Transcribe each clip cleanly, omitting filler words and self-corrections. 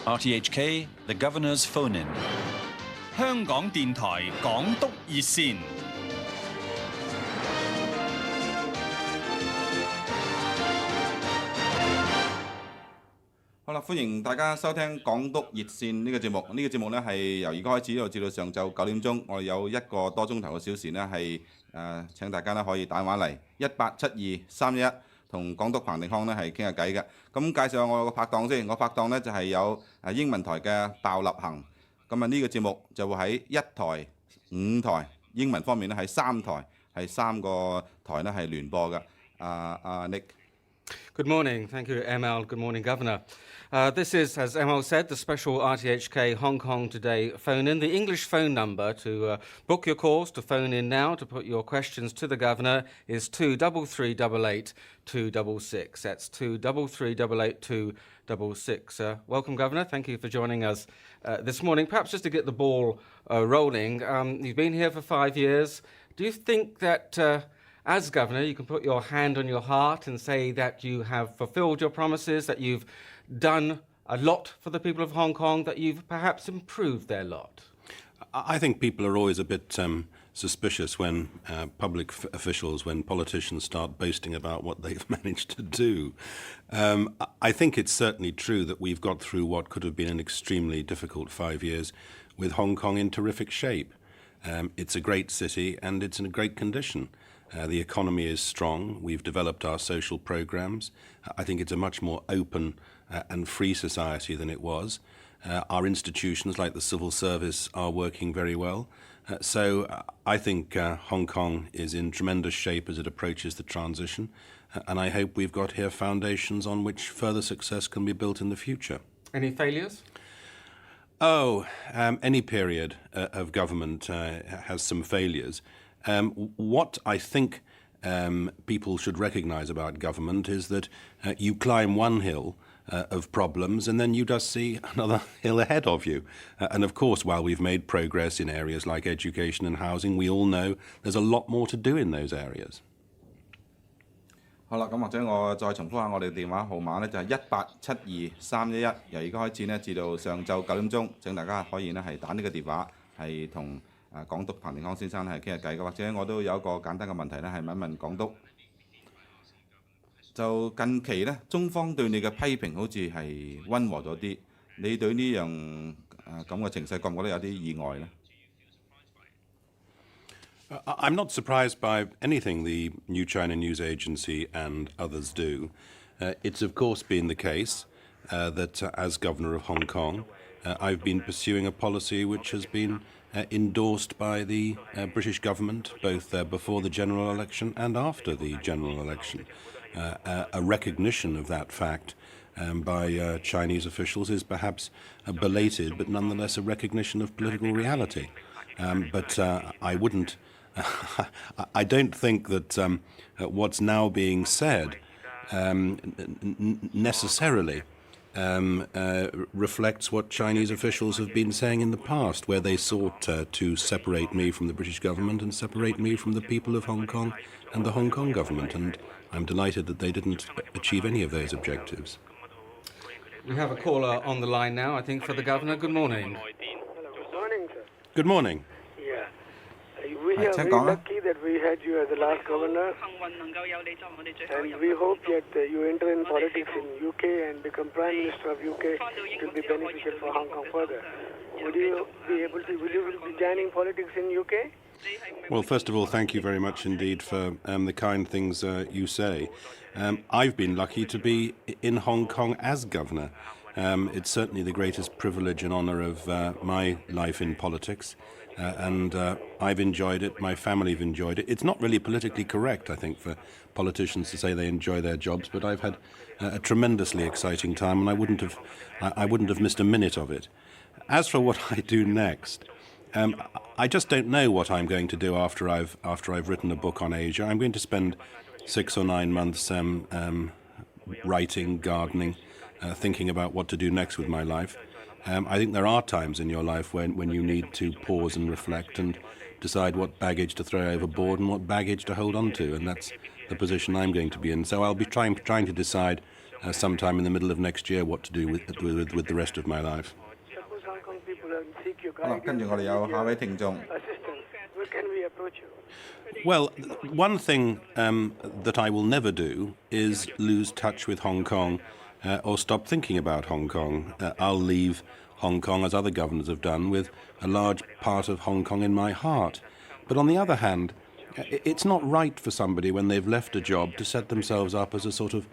RTHK, the Governor's phone-in. 香港電台港督熱線。好啦，歡迎大家收聽港督熱線呢個節目。呢個節目呢係由而家開始一路至到上晝9點鐘，我哋有1個多鐘頭嘅小時呢係請大家呢可以打電話嚟187231同港督彭定康呢係傾下偈嘅。咁介紹下我個拍檔先，我拍檔呢就係有英文台嘅鮑立行。咁啊呢個節目就會喺1台、5台，英文方面呢係3台，係3個台呢係聯播嘅。Nick。Good morning. Thank you, ML. Good morning, Governor. This is, as ML said, the special RTHK Hong Kong Today phone-in. The English phone number to book your calls, to phone in now, to put your questions to the Governor is 23388 266. That's 23388 266. Welcome, Governor. Thank you for joining us this morning. Perhaps just to get the ball rolling, you've been here for 5 years. Do you think that as Governor, you can put your hand on your heart and say that you have fulfilled your promises, that you've done a lot for the people of Hong Kong, that you've perhaps improved their lot? I think people are always a bit suspicious when public officials, when politicians start boasting about what they've managed to do. I think it's certainly true that we've got through what could have been an extremely difficult 5 years with Hong Kong in terrific shape. It's a great city and it's in a great condition. The economy is strong. We've developed our social programs. I think it's a much more open and free society than it was. Our institutions, like the civil service, are working very well. So I think Hong Kong is in tremendous shape as it approaches the transition. And I hope we've got here foundations on which further success can be built in the future. Any failures? Any period of government has some failures. What I think people should recognise about government is that you climb one hill of problems and then you just see another hill ahead of you. And of course, while we've made progress in areas like education and housing, we all know there's a lot more to do in those areas. 好啦，咁或者我再重複下我哋電話號碼呢，就係187231，由而家開始呢，至到上晝9點鐘，請大家可以呢係打呢個電話係同港督彭定康先生係傾下偈嘅，或者我都有一個簡單嘅問題呢，係問一問港督。就近期呢，中方對你嘅批評好似係溫和咗啲，你對呢樣咁嘅情勢覺唔覺得有啲意外呢？ I'm not surprised by anything the New China News Agency and others do. It's of course been the case that as Governor of Hong Kong, I've been pursuing a policy which has been endorsed by the British government, both before the general election and after the general election. A recognition of that fact by Chinese officials is perhaps belated, but nonetheless a recognition of political reality. But I wouldn't. I don't think that what's now being said necessarily reflects what Chinese officials have been saying in the past, where they sought to separate me from the British government and separate me from the people of Hong Kong and the Hong Kong government. And I'm delighted that they didn't achieve any of those objectives. We have a caller on the line now, I think, for the Governor. Good morning. Good morning, sir. Good morning. Yeah. We are very lucky that we had you as the last governor, and we hope that you enter in politics in UK and become Prime Minister of UK. It will be beneficial for Hong Kong further. Will you be joining politics in UK? Well, first of all, thank you very much indeed for the kind things you say. I've been lucky to be in Hong Kong as governor. It's certainly the greatest privilege and honour of my life in politics. And I've enjoyed it, my family have enjoyed it. It's not really politically correct, I think, for politicians to say they enjoy their jobs, but I've had a tremendously exciting time and I wouldn't have missed a minute of it. As for what I do next, I just don't know what I'm going to do after I've written a book on Asia. I'm going to spend 6 or 9 months writing, gardening, thinking about what to do next with my life. I think there are times in your life when you need to pause and reflect and decide what baggage to throw overboard and what baggage to hold on to, and that's the position I'm going to be in. So I'll be trying to decide sometime in the middle of next year what to do with the rest of my life. Suppose Hong Kong people seek your 好啦，跟住我哋有下一位聽眾。 assistance. Where can we approach you? Well, one thing that I will never do is lose touch with Hong Kong or stop thinking about Hong Kong. I'll leave Hong Kong, as other governors have done, with a large part of Hong Kong in my heart. But on the other hand, it's not right for somebody when they've left a job to set themselves up as a sort of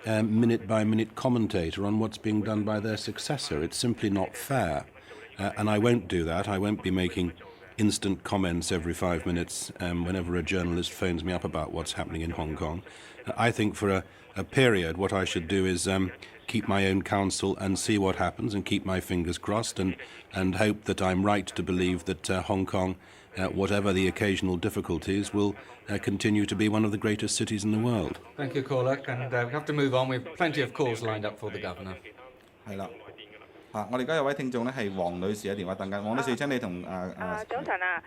minute-by-minute commentator on what's being done by their successor. It's simply not fair. And I won't do that. I won't be making instant comments every 5 minutes whenever a journalist phones me up about what's happening in Hong Kong. I think for a period, what I should do is keep my own counsel and see what happens and keep my fingers crossed and hope that I'm right to believe that Hong Kong, whatever the occasional difficulties, will continue to be one of the greatest cities in the world. Thank you, caller. And we have to move on. We've plenty of calls lined up for the Governor. 係啦。我哋而家有位聽眾咧係黃女士喺電話等緊，黃女士請你同早晨啊，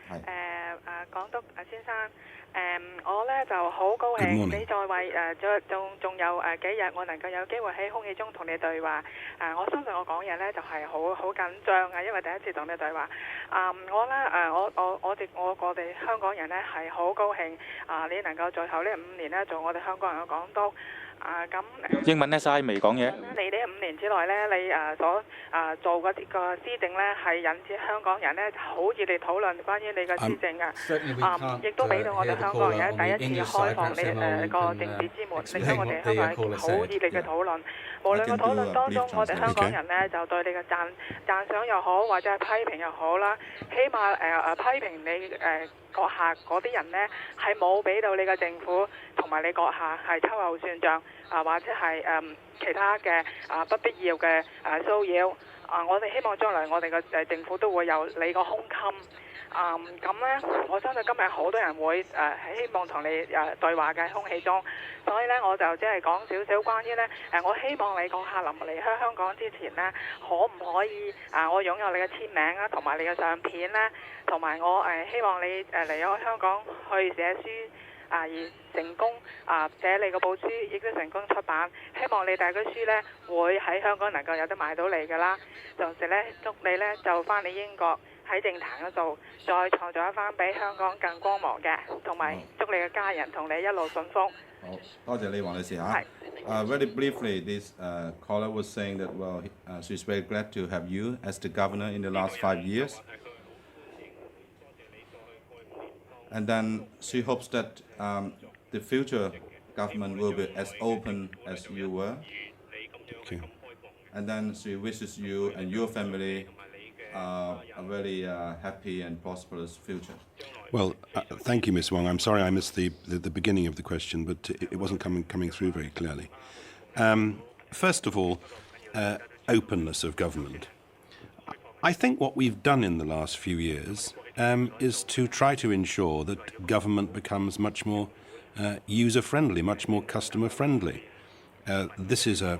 港督先生，我咧就好高興你在位仲有幾日，我能夠有機會喺空氣中同你對話。我相信我講嘢咧就係好緊張啊，因為第一次同你對話。我哋香港人咧係好高興你能夠最後呢5年咧做我哋香港人嘅港督。英文咧嘥未講嘢。你呢5年之內咧，你所做嗰啲個施政咧，係引致香港人咧好熱烈討論關於你嘅施政嘅。亦都俾到我哋香港人第一次開放你個政治之門，令到我哋香港人好熱烈嘅討論。無論個討論當中，我哋香港人咧就對你嘅讚賞又好，或者係批評又好啦，起碼批評你閣下嗰啲人呢，係冇俾到你嘅政府同埋你閣下係秋後算賬或者係其他嘅不必要嘅騷擾我哋希望將來我哋嘅政府都會有你個胸襟。咁呢，我相信今日好多人會希望同你對話嘅空氣中，所以呢，我就即係講少少關於呢，我希望你閣下臨離開香港之前呢，可唔可以我擁有你嘅簽名啊，同埋你嘅相片呢，同埋我希望你離開香港去寫書而成功寫你個報書，亦都成功出版。希望你第句書呢會喺香港能夠有得買到你㗎啦。同時呢，祝你呢就翻嚟英國。喺政壇嗰度再創造一番比香港更光芒嘅，同埋祝你嘅家人同你一路順風。好，多謝你黃女士嚇。Very briefly, this caller was saying that she's very glad to have you as the governor in the last 5 years, and then she hopes that the future government will be as open as you were. Okay. And then she wishes you and your family a very happy and prosperous future. Well, thank you, Ms. Wong. I'm sorry I missed the beginning of the question, but it wasn't coming through very clearly. First of all, openness of government. I think what we've done in the last few years is to try to ensure that government becomes much more user-friendly, much more customer-friendly. This is a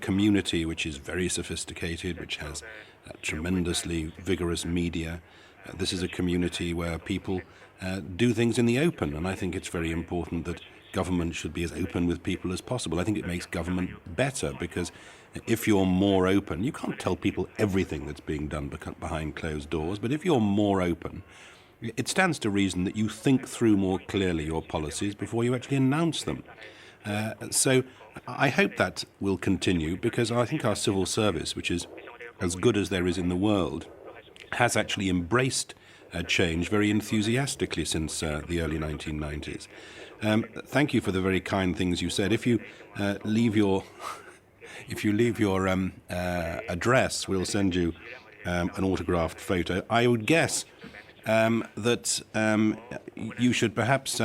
community which is very sophisticated, which has tremendously vigorous media. This is a community where people do things in the open, and I think it's very important that government should be as open with people as possible. I think it makes government better, because if you're more open, you can't tell people everything that's being done behind closed doors, but if you're more open, it stands to reason that you think through more clearly your policies before you actually announce them. So I hope that will continue, because I think our civil service, which is as good as there is in the world, has actually embraced change very enthusiastically since the early 1990s. Thank you for the very kind things you said. If you leave your address, we'll send you an autographed photo. I would guess that you should perhaps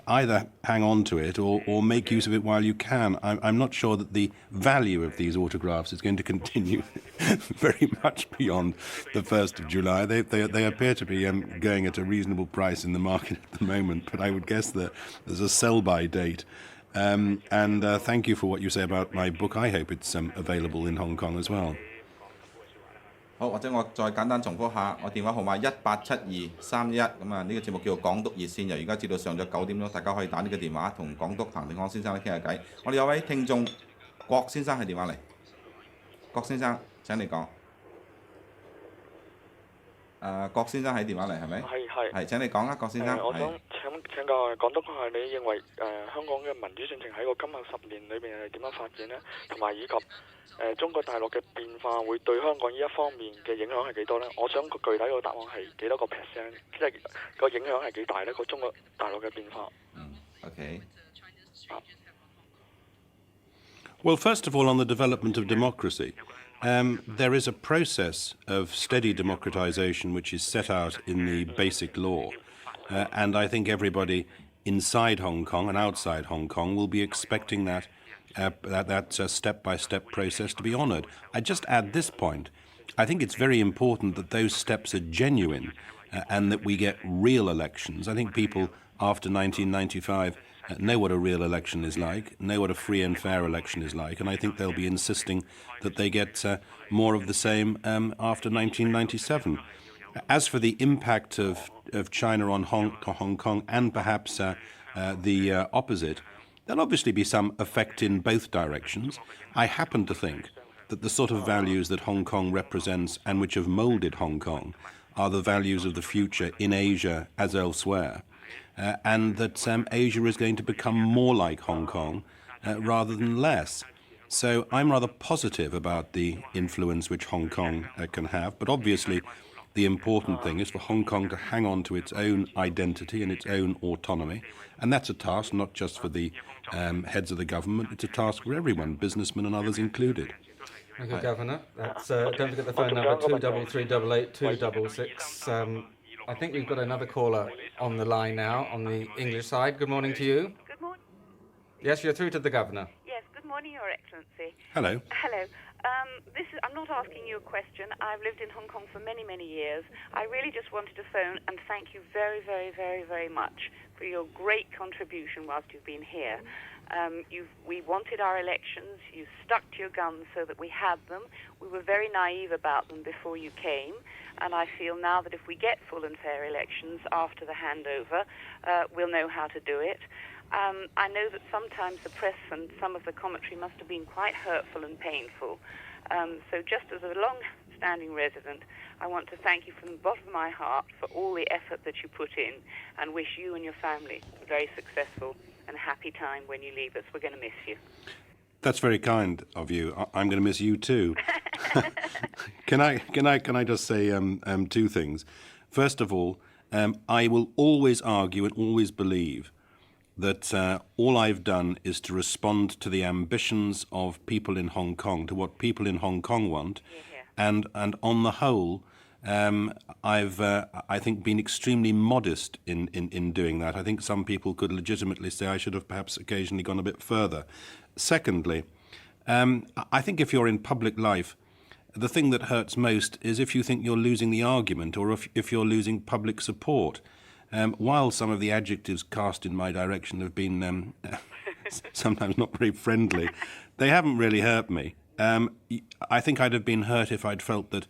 either hang on to it or make use of it while you can. I'm not sure that the value of these autographs is going to continue very much beyond the 1st of July. They appear to be going at a reasonable price in the market at the moment, but I would guess that there's a sell-by date. And thank you for what you say about my book. I hope it's available in Hong Kong as well. 好，或者我再簡單重複下，我電話號碼187231，咁啊呢個節目叫做港督熱線，由而家至到上咗9點鐘，大家可以打呢個電話同港督彭定康先生傾下偈。我哋有位聽眾郭先生係電話嚟，郭先生請你講。郭先生喺電話嚟係咪？係請你講啊，郭先生。我想請教港督係你認為香港嘅民主進程喺個今後10年裏面係點樣發展呢？同埋以及中國大陸嘅變化會對香港呢一方面嘅影響係幾多呢？我想個具體個答案係幾多個 percent， 即係個影響係幾大呢？個中國大陸嘅變化。OK。Well, first of all, on the development of democracy, there is a process of steady democratization which is set out in the basic law. And I think everybody inside Hong Kong and outside Hong Kong will be expecting that step-by-step process to be honoured. I just add this point. I think it's very important that those steps are genuine and that we get real elections. I think people after 1995 know what a real election is like, know what a free and fair election is like, and I think they'll be insisting that they get more of the same after 1997. As for the impact of China on Hong Kong and perhaps the opposite, there'll obviously be some effect in both directions. I happen to think that the sort of values that Hong Kong represents and which have moulded Hong Kong are the values of the future in Asia as elsewhere. And that Asia is going to become more like Hong Kong rather than less. So I'm rather positive about the influence which Hong Kong can have, but obviously the important thing is for Hong Kong to hang on to its own identity and its own autonomy, and that's a task not just for the heads of the government, it's a task for everyone, businessmen and others included. Thank you, Governor. That's, don't forget the phone number 23388 266. I think we've got another caller on the line now on the English side. Good morning to you. Good morning. Yes, you're through to the Governor. Yes, good morning, Your Excellency. Hello. Hello. I'm not asking you a question. I've lived in Hong Kong for many, many years. I really just wanted to phone and thank you very, very, very, very much for your great contribution whilst you've been here. We wanted our elections. You stuck to your guns so that we had them. We were very naive about them before you came, and I feel now that if we get full and fair elections after the handover, we'll know how to do it. I know that sometimes the press and some of the commentary must have been quite hurtful and painful. So just as a long-standing resident, I want to thank you from the bottom of my heart for all the effort that you put in and wish you and your family a very successful and happy time when you leave us. We're going to miss you. That's very kind of you. I'm going to miss you too. Can I just say two things? First of all, I will always argue and always believe that all I've done is to respond to the ambitions of people in Hong Kong, to what people in Hong Kong want, and on the whole, I've I think been extremely modest in doing that. I think some people could legitimately say I should have perhaps occasionally gone a bit further. Secondly, I think if you're in public life, the thing that hurts most is if you think you're losing the argument or if you're losing public support. While some of the adjectives cast in my direction have been sometimes not very friendly, they haven't really hurt me. I think I'd have been hurt if I'd felt that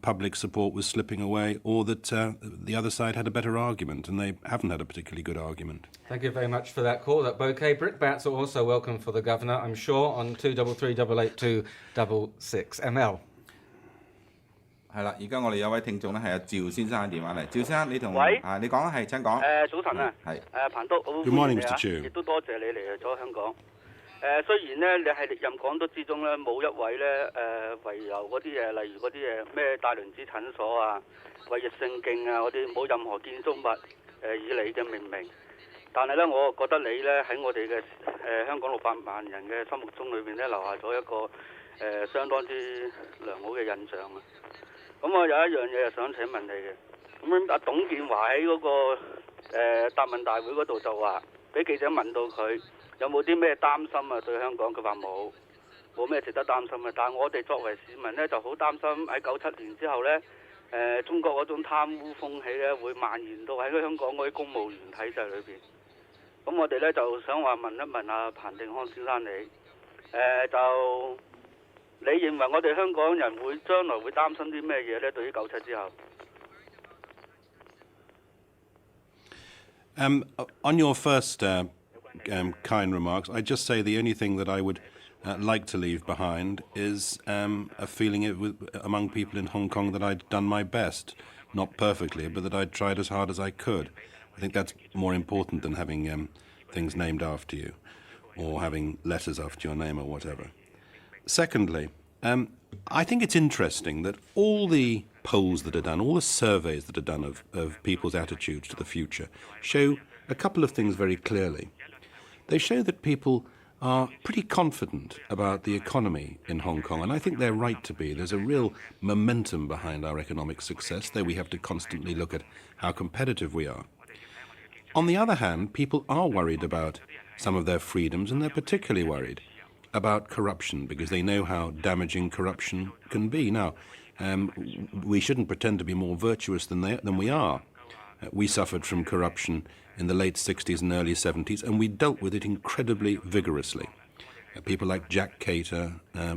public support was slipping away or that the other side had a better argument, and they haven't had a particularly good argument. Thank you very much for that call, that bouquet. Brickbats are also welcome for the Governor, I'm sure, on 233888266. ML. 係啦，而家我哋有位聽眾咧係阿趙先生嘅電話嚟。趙先生，你同你講啊，係請講。早晨啊，係彭督，好歡迎你啊，亦都多謝你嚟咗香港。雖然咧你係歷任港督之中咧冇一位咧遺留嗰啲例如嗰啲咩大輪子診所啊、衛奕聖徑啊嗰啲冇任何建築物以你嘅命名，但係咧我覺得你咧喺我哋嘅香港600萬人嘅心目中裏邊咧留下咗一個相當之良好嘅印象啊。咁我有一樣嘢想請問你嘅，咁阿董建華喺嗰個答問大會嗰度就話，俾記者問到佢有冇啲咩擔心啊對香港，佢話冇咩值得擔心啊。但係我哋作為市民咧就好擔心喺97年之後咧，中國嗰種貪污風氣咧會蔓延到喺香港嗰啲公務員體制裏邊。咁我哋咧就想話問一問阿彭定康先生你，就你你認為我哋香港人會將來會擔心啲咩嘢呢？對於97之後 On your first kind remarks, I'd just say the only thing that I would like to leave behind is a feeling among people in Hong Kong that I'd done my best, not perfectly, but that I'd tried as hard as I could. I think that's more important than having things named after you or having letters after your name or whatever. Secondly, I think it's interesting that all the polls that are done, all the surveys that are done of people's attitudes to the future show a couple of things very clearly. They show that people are pretty confident about the economy in Hong Kong, and I think they're right to be. There's a real momentum behind our economic success, though we have to constantly look at how competitive we are. On the other hand, people are worried about some of their freedoms, and they're particularly worried about corruption because they know how damaging corruption can be. Now, we shouldn't pretend to be more virtuous than we are. We suffered from corruption in the late 60s and early 70s, and we dealt with it incredibly vigorously. People like Jack Cater,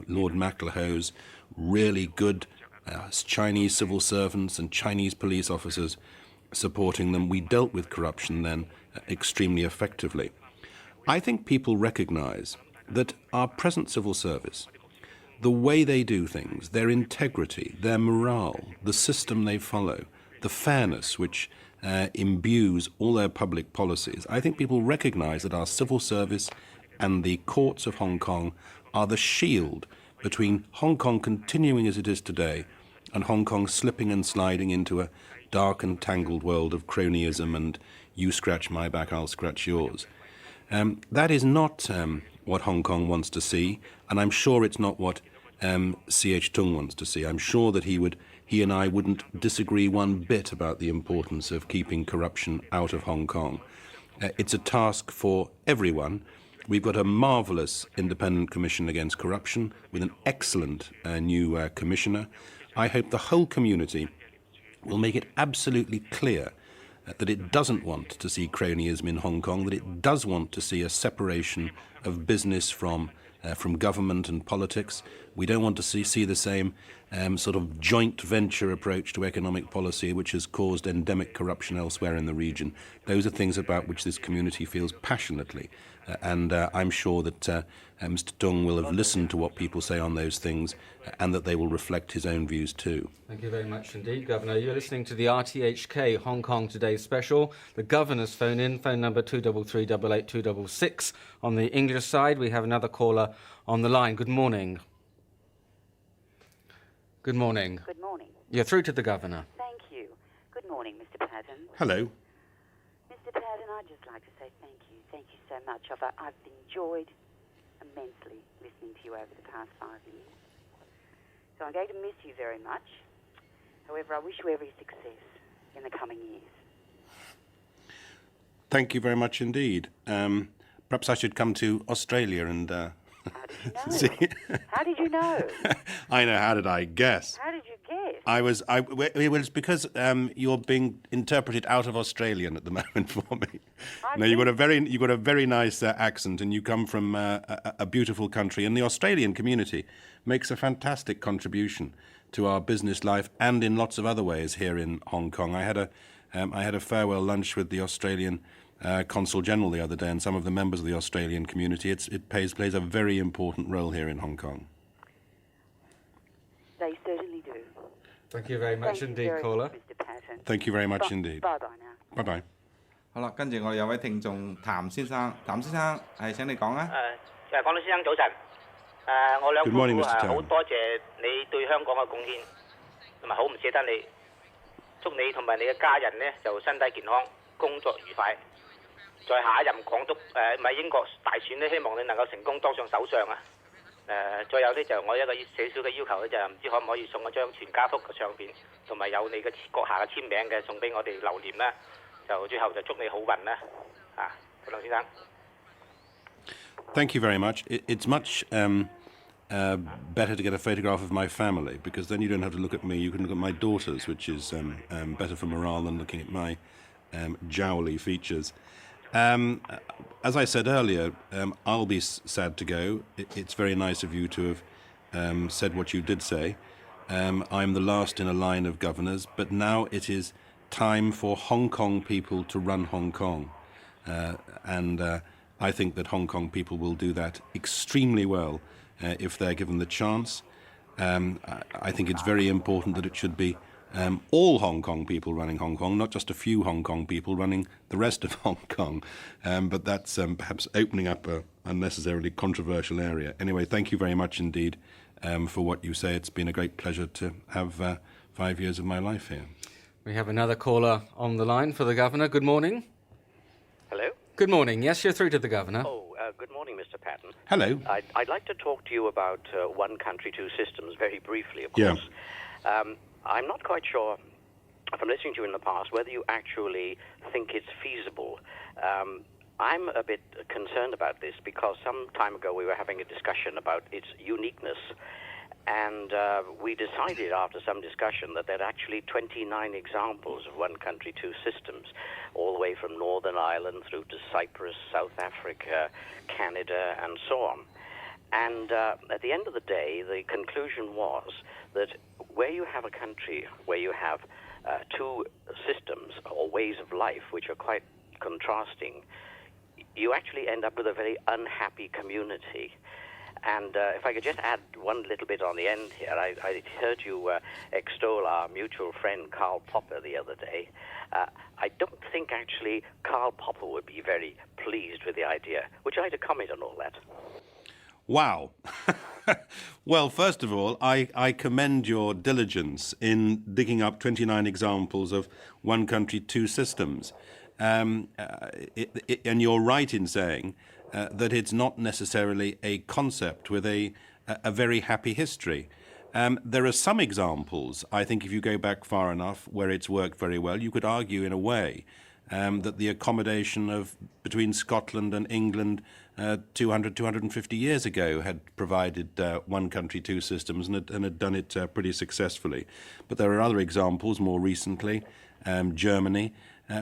Lord MacLehose, really good Chinese civil servants and Chinese police officers supporting them. We dealt with corruption then extremely effectively. I think people recognise that our present civil service, the way they do things, their integrity, their morale, the system they follow, the fairness which imbues all their public policies, I think people recognise that our civil service and the courts of Hong Kong are the shield between Hong Kong continuing as it is today and Hong Kong slipping and sliding into a dark and tangled world of cronyism and you scratch my back, I'll scratch yours. That is not what Hong Kong wants to see, and I'm sure it's not what C.H. Tung wants to see. I'm sure that he and I wouldn't disagree one bit about the importance of keeping corruption out of Hong Kong. It's a task for everyone. We've got a marvellous independent commission against corruption with an excellent new commissioner. I hope the whole community will make it absolutely clear that it doesn't want to see cronyism in Hong Kong, that it does want to see a separation of business from government and politics. We don't want to see the same sort of joint venture approach to economic policy which has caused endemic corruption elsewhere in the region. Those are things about which this community feels passionately. And I'm sure that Mr. Tung will have listened to what people say on those things and that they will reflect his own views too. Thank you very much indeed, Governor. You're listening to the RTHK Hong Kong Today special. The Governor's phone number 23388 On the English side, we have another caller on the line. Good morning. Good morning. Good morning. You're through to the Governor. Thank you. Good morning, Mr. Patten. Hello. Mr. Patten, I'd just like to say thank you. Thank you so much. I've enjoyed immensely listening to you over the past 5 years. So I'm going to miss you very much. However, I wish you every success in the coming years. Thank you very much indeed. Perhaps I should come to Australia and How did you know? see. How did you know? I know. How did I guess? How did you guess? It was because you're being interpreted out of Australian at the moment for me. No, you got a very nice accent, and you come from a beautiful country. And the Australian community makes a fantastic contribution to our business life, and in lots of other ways here in Hong Kong. I had a farewell lunch with the Australian Consul General the other day, and some of the members of the Australian community. It plays a very important role here in Hong Kong. They certainly do. Thank you very much indeed, caller. Thank you very much indeed. Bye bye now. Bye bye. 好啦，跟住我哋有位聽眾譚先生，譚先生係請你講啊。港督先生早晨。我兩夫 Good morning, 婦 Mr. Tan. 好多謝你對香港嘅貢獻，同埋好唔捨得你。祝你同埋你嘅家人呢就身體健康，工作愉快。在下一任港督英國大選呢，希望你能夠成功當上首相啊！再有呢，就我一個少少嘅要求呢，就唔知可唔可以送一張全家福嘅相片，同埋有你嘅閣下嘅簽名嘅，送俾我哋留念啦。就最後就祝你好運啦！梁先生。Thank you very much. It's much better to get a photograph of my family, because then you don't have to look at me. You can look at my daughters, which is better for morale than looking at my jowly features. As I said earlier, I'll be sad to go. It's very nice of you to have said what you did say. I'm the last in a line of governors, but now it is time for Hong Kong people to run Hong Kong. And I think that Hong Kong people will do that extremely well if they're given the chance. I think it's very important that it should be all Hong Kong people running Hong Kong, not just a few Hong Kong people running the rest of Hong Kong. But that's perhaps opening up an unnecessarily controversial area. Anyway, thank you very much indeed for what you say. It's been a great pleasure to have 5 years of my life here. We have another caller on the line for the Governor. Good morning. Hello? Good morning. Yes, you're through to the Governor. Good morning, Mr. Patten. Hello. I'd like to talk to you about one country, two systems, very briefly, of course. I'm not quite sure, from listening to you in the past, whether you actually think it's feasible. I'm a bit concerned about this because some time ago we were having a discussion about its uniqueness, and we decided after some discussion that there are actually 29 examples of one country, two systems, all the way from Northern Ireland through to Cyprus, South Africa, Canada, and so on. And at the end of the day, the conclusion was that where you have a country where you have two systems or ways of life which are quite contrasting, you actually end up with a very unhappy community. And if I could just add one little bit on the end here, I heard you extol our mutual friend Karl Popper the other day. I don't think actually Karl Popper would be very pleased with the idea. Would you like to comment on all that? Wow. Well, first of all, I commend your diligence in digging up 29 examples of one country, two systems. And you're right in saying that it's not necessarily a concept with a very happy history. There are some examples, I think if you go back far enough, where it's worked very well. You could argue in a way that the accommodation of between Scotland and England 250 years ago had provided one country, two systems and had done it pretty successfully. But there are other examples more recently, Germany,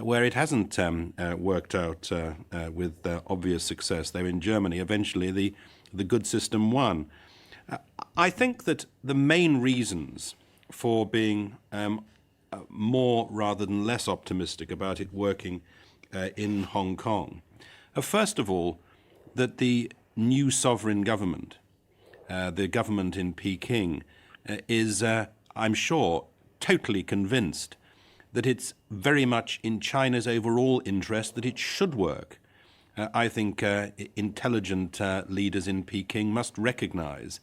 where it hasn't worked out with obvious success. Though in Germany, eventually the good system won. I think that the main reasons for being more rather than less optimistic about it working in Hong Kong are, first of all, that the new sovereign government, the government in Peking, is, I'm sure, totally convinced that it's very much in China's overall interest that it should work. I think intelligent leaders in Peking must recognize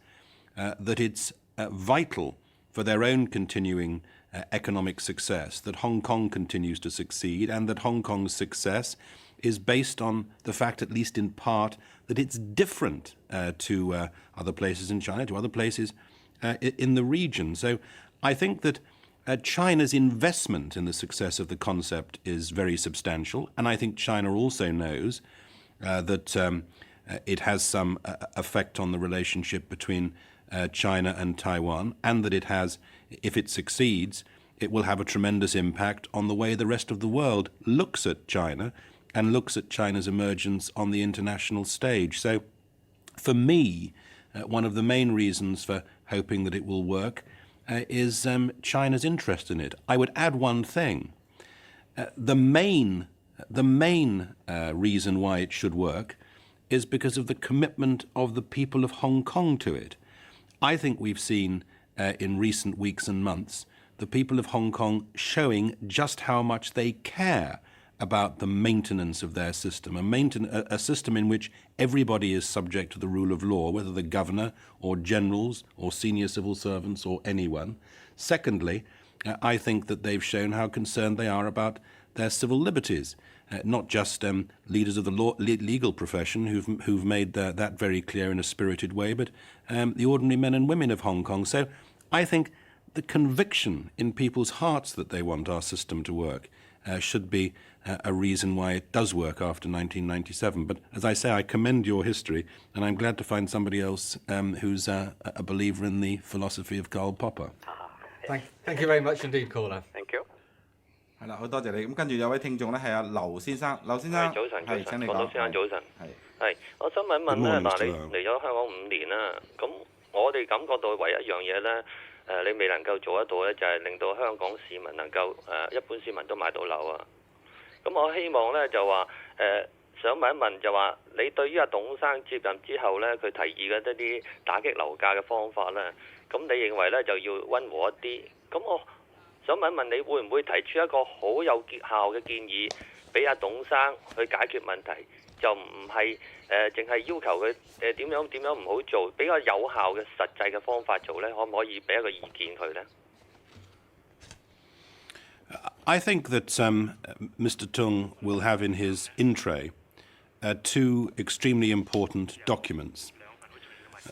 that it's vital for their own continuing economic success that Hong Kong continues to succeed, and that Hong Kong's success is based on the fact, at least in part, that it's different to other places in China, to other places in the region. So I think that China's investment in the success of the concept is very substantial, and I think China also knows that it has some effect on the relationship between China and Taiwan, and that it has, if it succeeds, it will have a tremendous impact on the way the rest of the world looks at China and looks at China's emergence on the international stage. So for me, one of the main reasons for hoping that it will work is China's interest in it. I would add one thing. The main reason why it should work is because of the commitment of the people of Hong Kong to it. I think we've seen in recent weeks and months the people of Hong Kong showing just how much they care about the maintenance of their system, a system in which everybody is subject to the rule of law, whether the governor or generals or senior civil servants or anyone. Secondly, I think that they've shown how concerned they are about their civil liberties, not just leaders of the legal profession who've made that very clear in a spirited way, but the ordinary men and women of Hong Kong. So I think the conviction in people's hearts that they want our system to work should be a reason why it does work after 1997. But as I say, I commend your history, and I'm glad to find somebody else who's a believer in the philosophy of Karl Popper. Thank you very much indeed, caller. Thank you. 係啦，好多謝你。咁跟住有位聽眾咧係阿劉先生，劉先生，早晨，請你講。港督先生早晨。係，我想問一問咧，嗱，你嚟咗香港5年啦，咁我哋感覺到唯一一樣嘢呢，你未能夠做得到呢，就係令到香港市民能夠一般市民都買到樓啊。咁我希望呢，就話想問一問，就話你對於阿董生接任之後呢，佢提議嘅一啲打擊樓價嘅方法呢，咁你認為呢就要溫和一啲？咁我想問一問，你會唔會提出一個好有效嘅建議俾阿董生去解決問題？就唔係淨係要求佢點樣唔好做，比較有效嘅實際嘅方法做呢？可唔可以俾一個意見佢呢？ I think that Mr. Tung will have in his in tray two extremely important documents.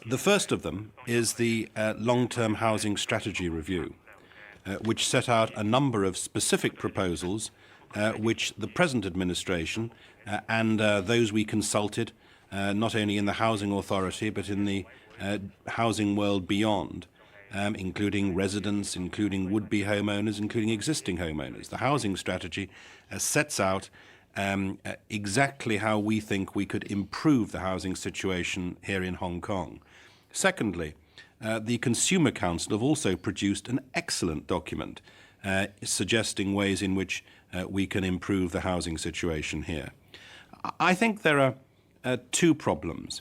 The first of them is the long-term housing strategy review, which set out a number of specific proposals which the present administration and those we consulted, not only in the Housing Authority but in the housing world beyond, including residents, including would-be homeowners, including existing homeowners. The housing strategy sets out exactly how we think we could improve the housing situation here in Hong Kong. Secondly, the Consumer Council have also produced an excellent document suggesting ways in which we can improve the housing situation here. I think there are two problems.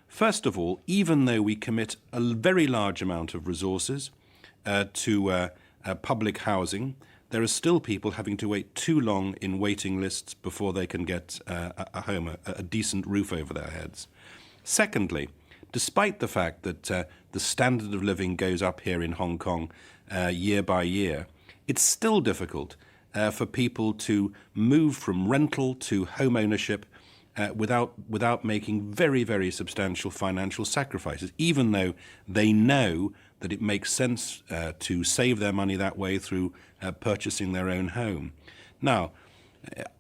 First of all, even though we commit a very large amount of resources to public housing, there are still people having to wait too long in waiting lists before they can get a home, a decent roof over their heads. Secondly, despite the fact that the standard of living goes up here in Hong Kong year by year, it's still difficult for people to move from rental to home ownership without making very, very substantial financial sacrifices, even though they know that it makes sense to save their money that way through purchasing their own home. Now,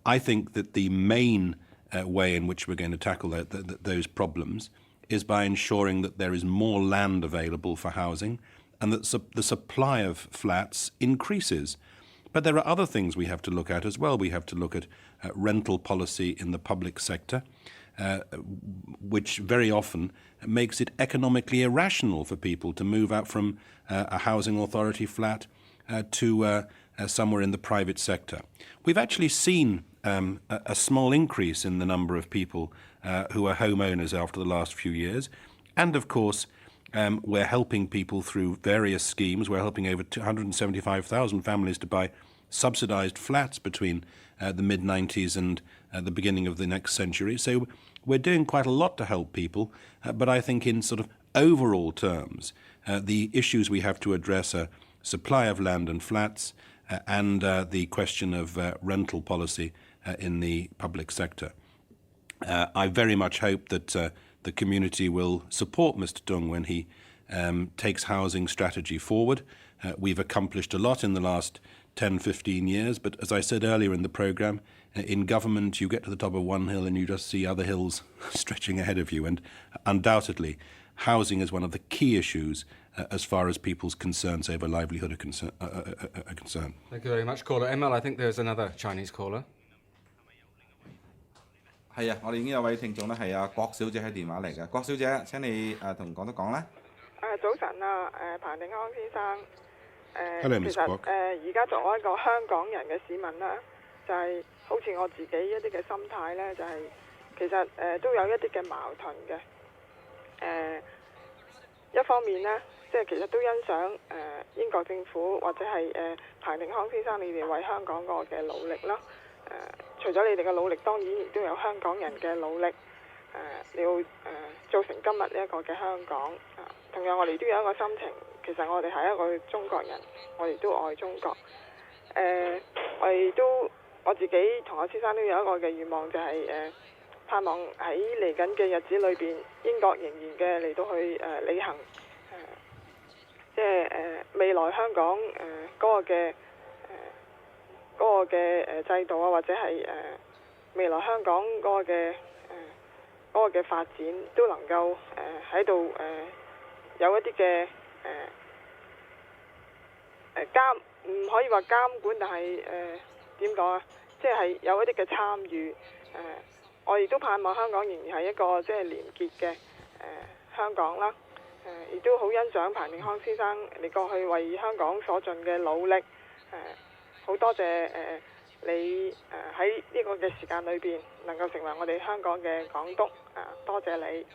I think that the main way in which we're going to tackle those problems is by ensuring that there is more land available for housing and that the supply of flats increases. But there are other things we have to look at as well. We have to look at rental policy in the public sector, which very often makes it economically irrational for people to move out from a housing authority flat to somewhere in the private sector. We've actually seen a small increase in the number of people who are homeowners after the last few years. And of course, we're helping people through various schemes. We're helping over 275,000 families to buy subsidised flats between the mid-90s and the beginning of the next century. So we're doing quite a lot to help people, but I think in sort of overall terms, the issues we have to address are supply of land and flats and the question of rental policy in the public sector. I very much hope that the community will support Mr. Tung when he takes housing strategy forward. We've accomplished a lot in the last 10, 15 years, but as I said earlier in the programme, in government you get to the top of one hill and you just see other hills stretching ahead of you, and undoubtedly housing is one of the key issues as far as people's concerns over livelihood are concerned. Thank you very much, caller. ML, I think there's another Chinese caller. 係啊，我哋已經有位聽眾咧係阿郭小姐喺電話嚟嘅。郭小姐，請你同港督講啦。早晨啊，彭定康先生。Hello, 其實而家作為一個香港人嘅市民啦，就係好似我自己一啲嘅心態咧，就係其實都有一啲嘅矛盾嘅。一方面咧，即係其實都欣賞英國政府或者係彭定康先生你哋為香港個嘅努力啦。除咗你哋嘅努力，當然亦都有香港人嘅努力。你要造成今日呢一個嘅香港。同樣我哋都有一個心情，其實我哋係一個中國人，我哋都愛中國。我哋都我自己同我先生都有一個嘅願望，就係盼望喺嚟緊嘅日子裏邊，英國仍然嘅嚟到去履行即係未來香港嗰個嘅制度啊，或者係未來香港嗰個嘅發展都能夠喺度有一啲嘅唔可以話監管，但係點講啊？即係有一啲嘅參與。我亦都盼望香港仍然係一個即係廉潔嘅香港啦。亦都好欣賞彭定康先生你過去為香港所盡嘅努力，好多謝你喺呢個嘅時間裏邊能夠成為我哋香港嘅港督，多謝你。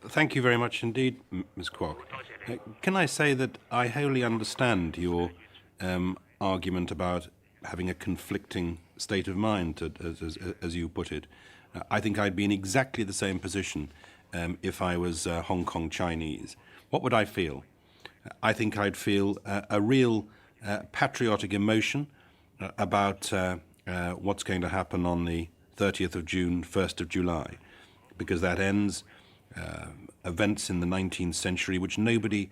Thank you very much indeed, Ms. Kwok. Can I say that I wholly understand your argument about having a conflicting state of mind, as you put it. I think I'd be in exactly the same position if I was Hong Kong Chinese. What would I feel? I think I'd feel a real patriotic emotion about what's going to happen on the 30th of June, 1st of July, because that ends events in the 19th century which nobody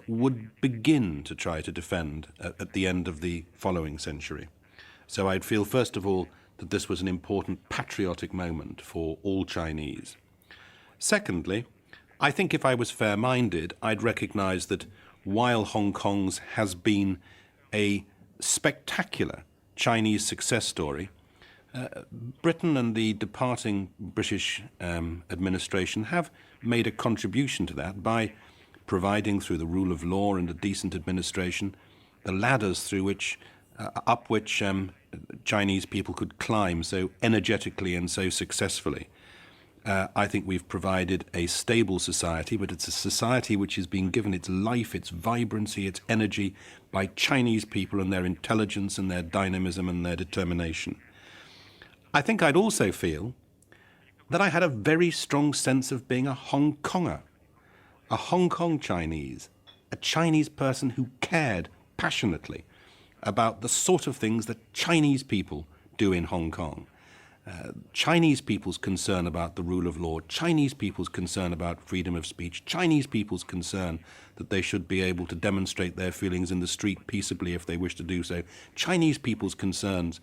would begin to try to defend at the end of the following century. So I'd feel, first of all, that this was an important patriotic moment for all Chinese. Secondly, I think if I was fair-minded, I'd recognise that while Hong Kong's has been a spectacular Chinese success story, Britain and the departing British administration have made a contribution to that by providing, through the rule of law and a decent administration, the ladders through which, up which Chinese people could climb so energetically and so successfully. I think we've provided a stable society, but it's a society which is being given its life, its vibrancy, its energy by Chinese people and their intelligence and their dynamism and their determination. I think I'd also feel that I had a very strong sense of being a Hong Konger, a Hong Kong Chinese, a Chinese person who cared passionately about the sort of things that Chinese people do in Hong Kong. Chinese people's concern about the rule of law, Chinese people's concern about freedom of speech, Chinese people's concern that they should be able to demonstrate their feelings in the street peaceably if they wish to do so, Chinese people's concerns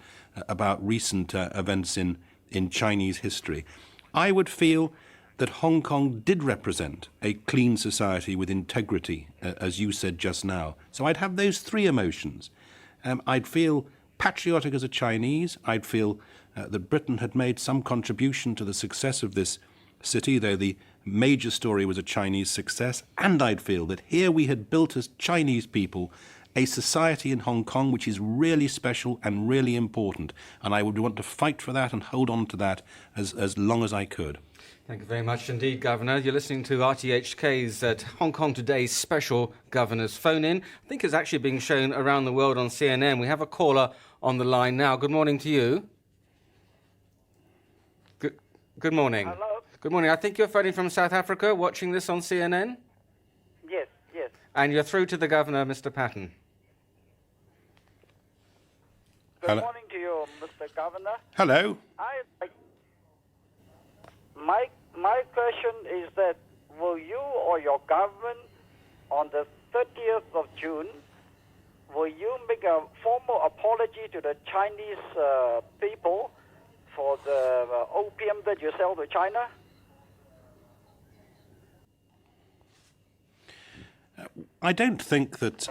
about recent events in Chinese history. I would feel that Hong Kong did represent a clean society with integrity, as you said just now. So I'd have those three emotions. I'd feel patriotic as a Chinese. I'd feel that Britain had made some contribution to the success of this city, though the major story was a Chinese success. And I'd feel that here we had built as Chinese people a society in Hong Kong which is really special and really important. And I would want to fight for that and hold on to that as long as I could. Thank you very much indeed, Governor. You're listening to RTHK's Hong Kong Today's special Governor's Phone-In. I think it's actually being shown around the world on CNN. We have a caller on the line now. Good morning to you. Good morning. Hello. Good morning. I think you're phoning from South Africa, watching this on CNN? Yes, yes. And you're through to the Governor, Mr. Patten. Good morning to you, Mr. Governor. Hello. My question is that will you or your government on the 30th of June, will you make a formal apology to the Chinese people for the opium that you sell to China? I don't think that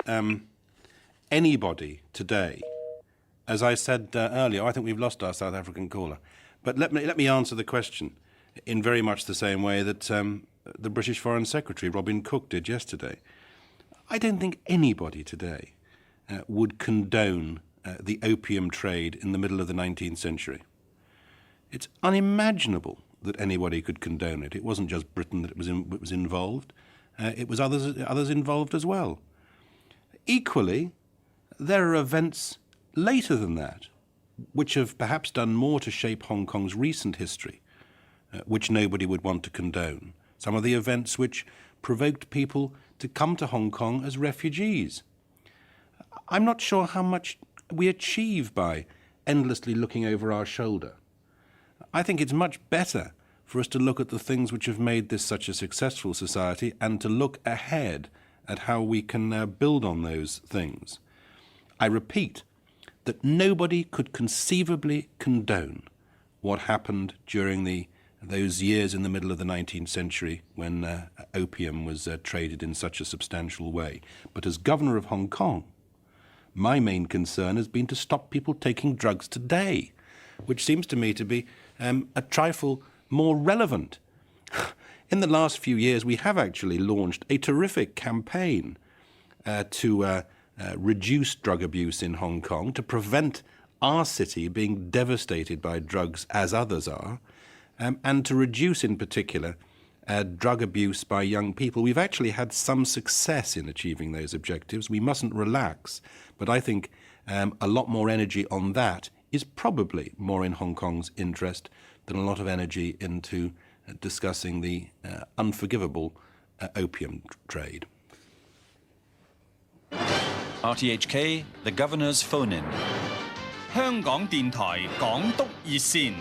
anybody today, as I said earlier, I think we've lost our South African caller, but let me answer the question in very much the same way that the British Foreign Secretary, Robin Cook, did yesterday. I don't think anybody today would condone the opium trade in the middle of the 19th century. It's unimaginable that anybody could condone it. It wasn't just Britain that was involved. It was others involved as well. Equally, there are events later than that which have perhaps done more to shape Hong Kong's recent history, which nobody would want to condone. Some of the events which provoked people to come to Hong Kong as refugees. I'm not sure how much we achieve by endlessly looking over our shoulder. I think it's much better for us to look at the things which have made this such a successful society and to look ahead at how we can build on those things. I repeat that nobody could conceivably condone what happened during those years in the middle of the 19th century when opium was traded in such a substantial way. But as Governor of Hong Kong, my main concern has been to stop people taking drugs today, which seems to me to be a trifle more relevant. in the last few years, we have actually launched a terrific campaign to reduce drug abuse in Hong Kong, to prevent our city being devastated by drugs as others are, and to reduce in particular drug abuse by young people. We've actually had some success in achieving those objectives. We mustn't relax, but I think a lot more energy on that is probably more in Hong Kong's interest than a lot of energy into discussing the unforgivable opium trade. RTHK, the Governor's phone-in. 香港電台港督熱線。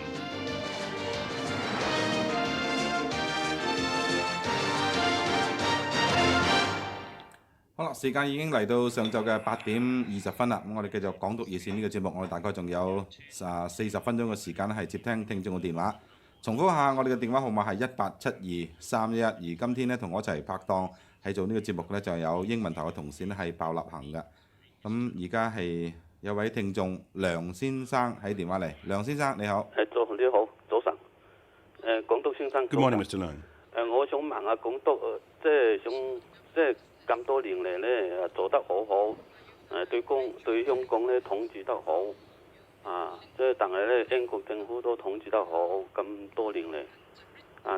好啦，時間已經嚟到上晝嘅8:20啦。咁我哋繼續港督熱線呢個節目，我哋大概仲有40分鐘嘅時間係接聽聽眾嘅電話。重複下，我哋嘅電話號碼係1872-311，而今天咧同我一齊拍檔係做呢個節目咧，就有英文台嘅同事咧係鮑立行嘅。咁而家係有位聽眾梁先生喺電話嚟，梁先生你好。你好，早晨。港督先生。Good morning, Mr. Leung。我想問下港督，即係咁多年嚟咧做得好好，對香港咧統治得好。即係但係咧，英國政府都統治得好咁多年嚟，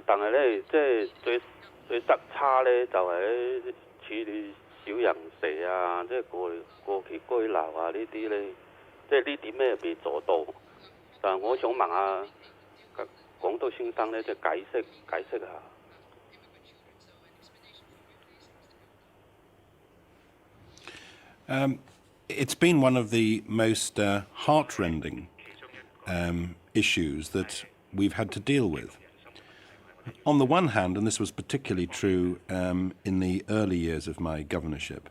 但係咧，即係最失差咧，就係處理小人蛇啊，即係過期居留啊呢啲咧，即係呢點咧未做到。但係我想問下港督先生咧，即係解釋下。It's been one of the most heartrending issues that we've had to deal with. On the one hand, and this was particularly true in the early years of my governorship,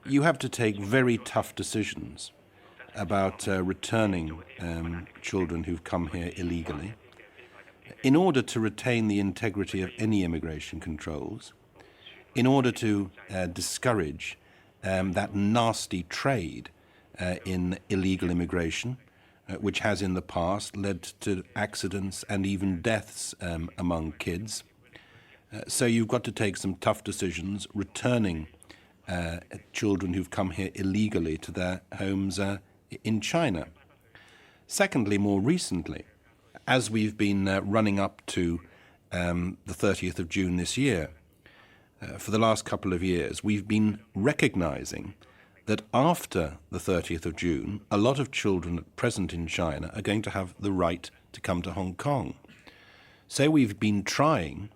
you have to take very tough decisions about returning children who've come here illegally in order to retain the integrity of any immigration controls, in order to discourage that nasty trade in illegal immigration, which has in the past led to accidents and even deaths among kids. So you've got to take some tough decisions, returning children who've come here illegally to their homes in China. Secondly, more recently, as we've been running up to the 30th of June this year, for the last couple of years, we've been recognizing that after the 30th of June, a lot of children at present in China are going to have the right to come to Hong Kong. So we've been trying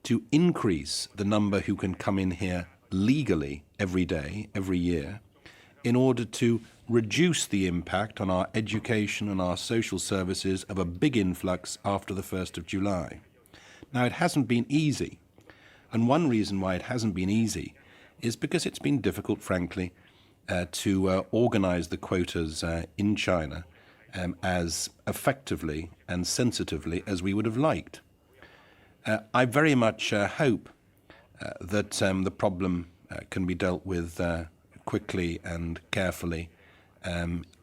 to increase the number who can come in here legally every day, every year, in order to reduce the impact on our education and our social services of a big influx after the 1st of July. Now, it hasn't been easy. And one reason why it hasn't been easy is because it's been difficult, frankly, to organize the quotas in China as effectively and sensitively as we would have liked. I very much hope that the problem can be dealt with quickly and carefully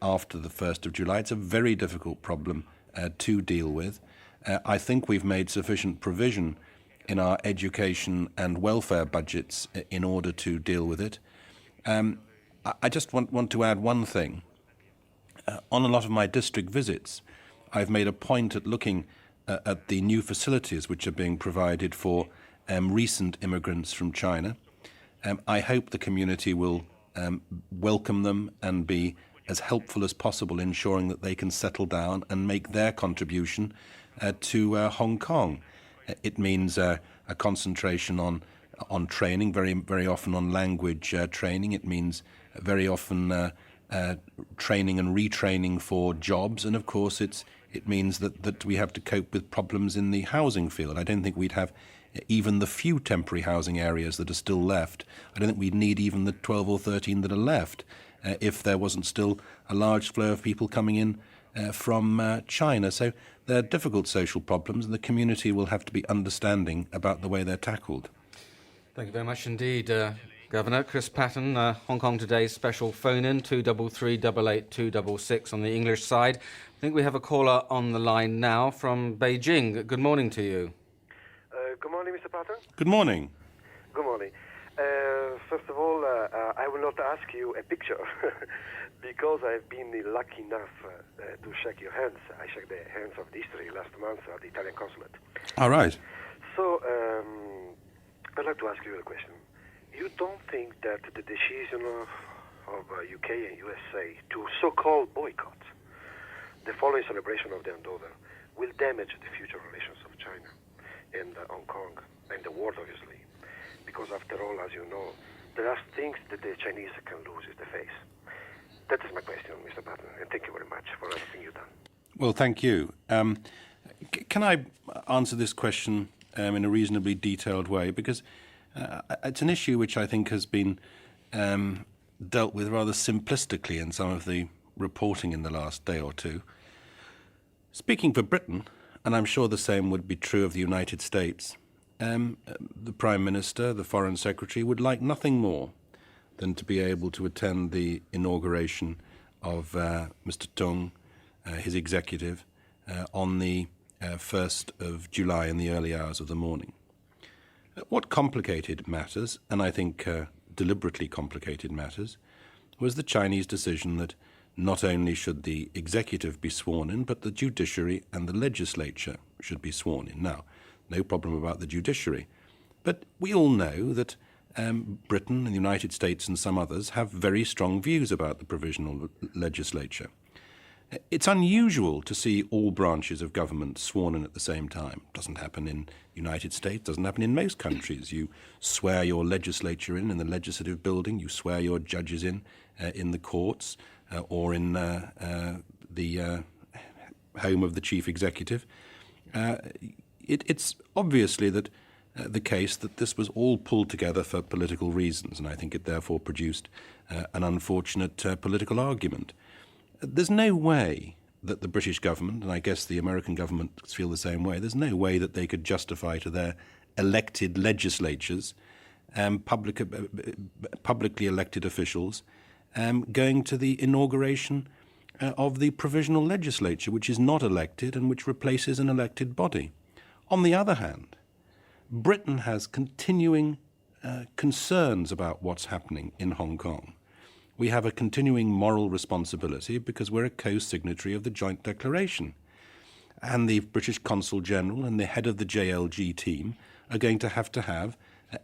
after the 1st of July. It's a very difficult problem to deal with. I think we've made sufficient provision in our education and welfare budgets in order to deal with it. I just want to add one thing. On a lot of my district visits, I've made a point at looking at the new facilities which are being provided for recent immigrants from China. I hope the community will welcome them and be as helpful as possible, ensuring that they can settle down and make their contribution to Hong Kong. It means a concentration on training, very often on language training. It means very often training and retraining for jobs, and of course it means that we have to cope with problems in the housing field. I don't think we'd have even the few temporary housing areas that are still left. I don't think we'd need even the 12 or 13 that are left if there wasn't still a large flow of people coming in from China. So they're difficult social problems, and the community will have to be understanding about the way they're tackled. Thank you very much indeed, Governor. Chris Patten, Hong Kong Today's special phone-in, 233 88 266 on the English side. I think we have a caller on the line now from Beijing. Good morning to you. Good morning, Mr. Patten. Good morning. Good morning. First of all, I will not ask you a picture because I've been lucky enough to shake your hands. I shook the hands of the history last month at the Italian consulate. All right. So, I'd like to ask you a question. You don't think that the decision of UK and USA to so-called boycott the following celebration of their daughter will damage the future relations of China and Hong Kong and the world, obviously? Because after all, as you know, the last things that the Chinese can lose is the face. That is my question, Mr. Patten, and thank you very much for everything you've done. Well, thank you. Can I answer this question in a reasonably detailed way? Because it's an issue which I think has been dealt with rather simplistically in some of the reporting in the last day or two. Speaking for Britain, and I'm sure the same would be true of the United States, the Prime Minister, the Foreign Secretary would like nothing more than to be able to attend the inauguration of Mr. Tung, his executive, on the 1st of July in the early hours of the morning. What complicated matters, and I think deliberately complicated matters, was the Chinese decision that not only should the executive be sworn in, but the judiciary and the legislature should be sworn in. Now, no problem about the judiciary, but we all know that Britain and the United States and some others have very strong views about the provisional legislature. It's unusual to see all branches of government sworn in at the same time. Doesn't happen in the United States, doesn't happen in most countries. You swear your legislature in the legislative building, you swear your judges in the courts or in the home of the chief executive. It's obviously that the case that this was all pulled together for political reasons, and I think it therefore produced an unfortunate political argument. There's no way that the British government, and I guess the American government feel the same way, there's no way that they could justify to their elected legislatures, publicly elected officials, going to the inauguration of the provisional legislature, which is not elected and which replaces an elected body. On the other hand, Britain has continuing concerns about what's happening in Hong Kong. We have a continuing moral responsibility because we're a co-signatory of the Joint Declaration. And the British Consul General and the head of the JLG team are going to have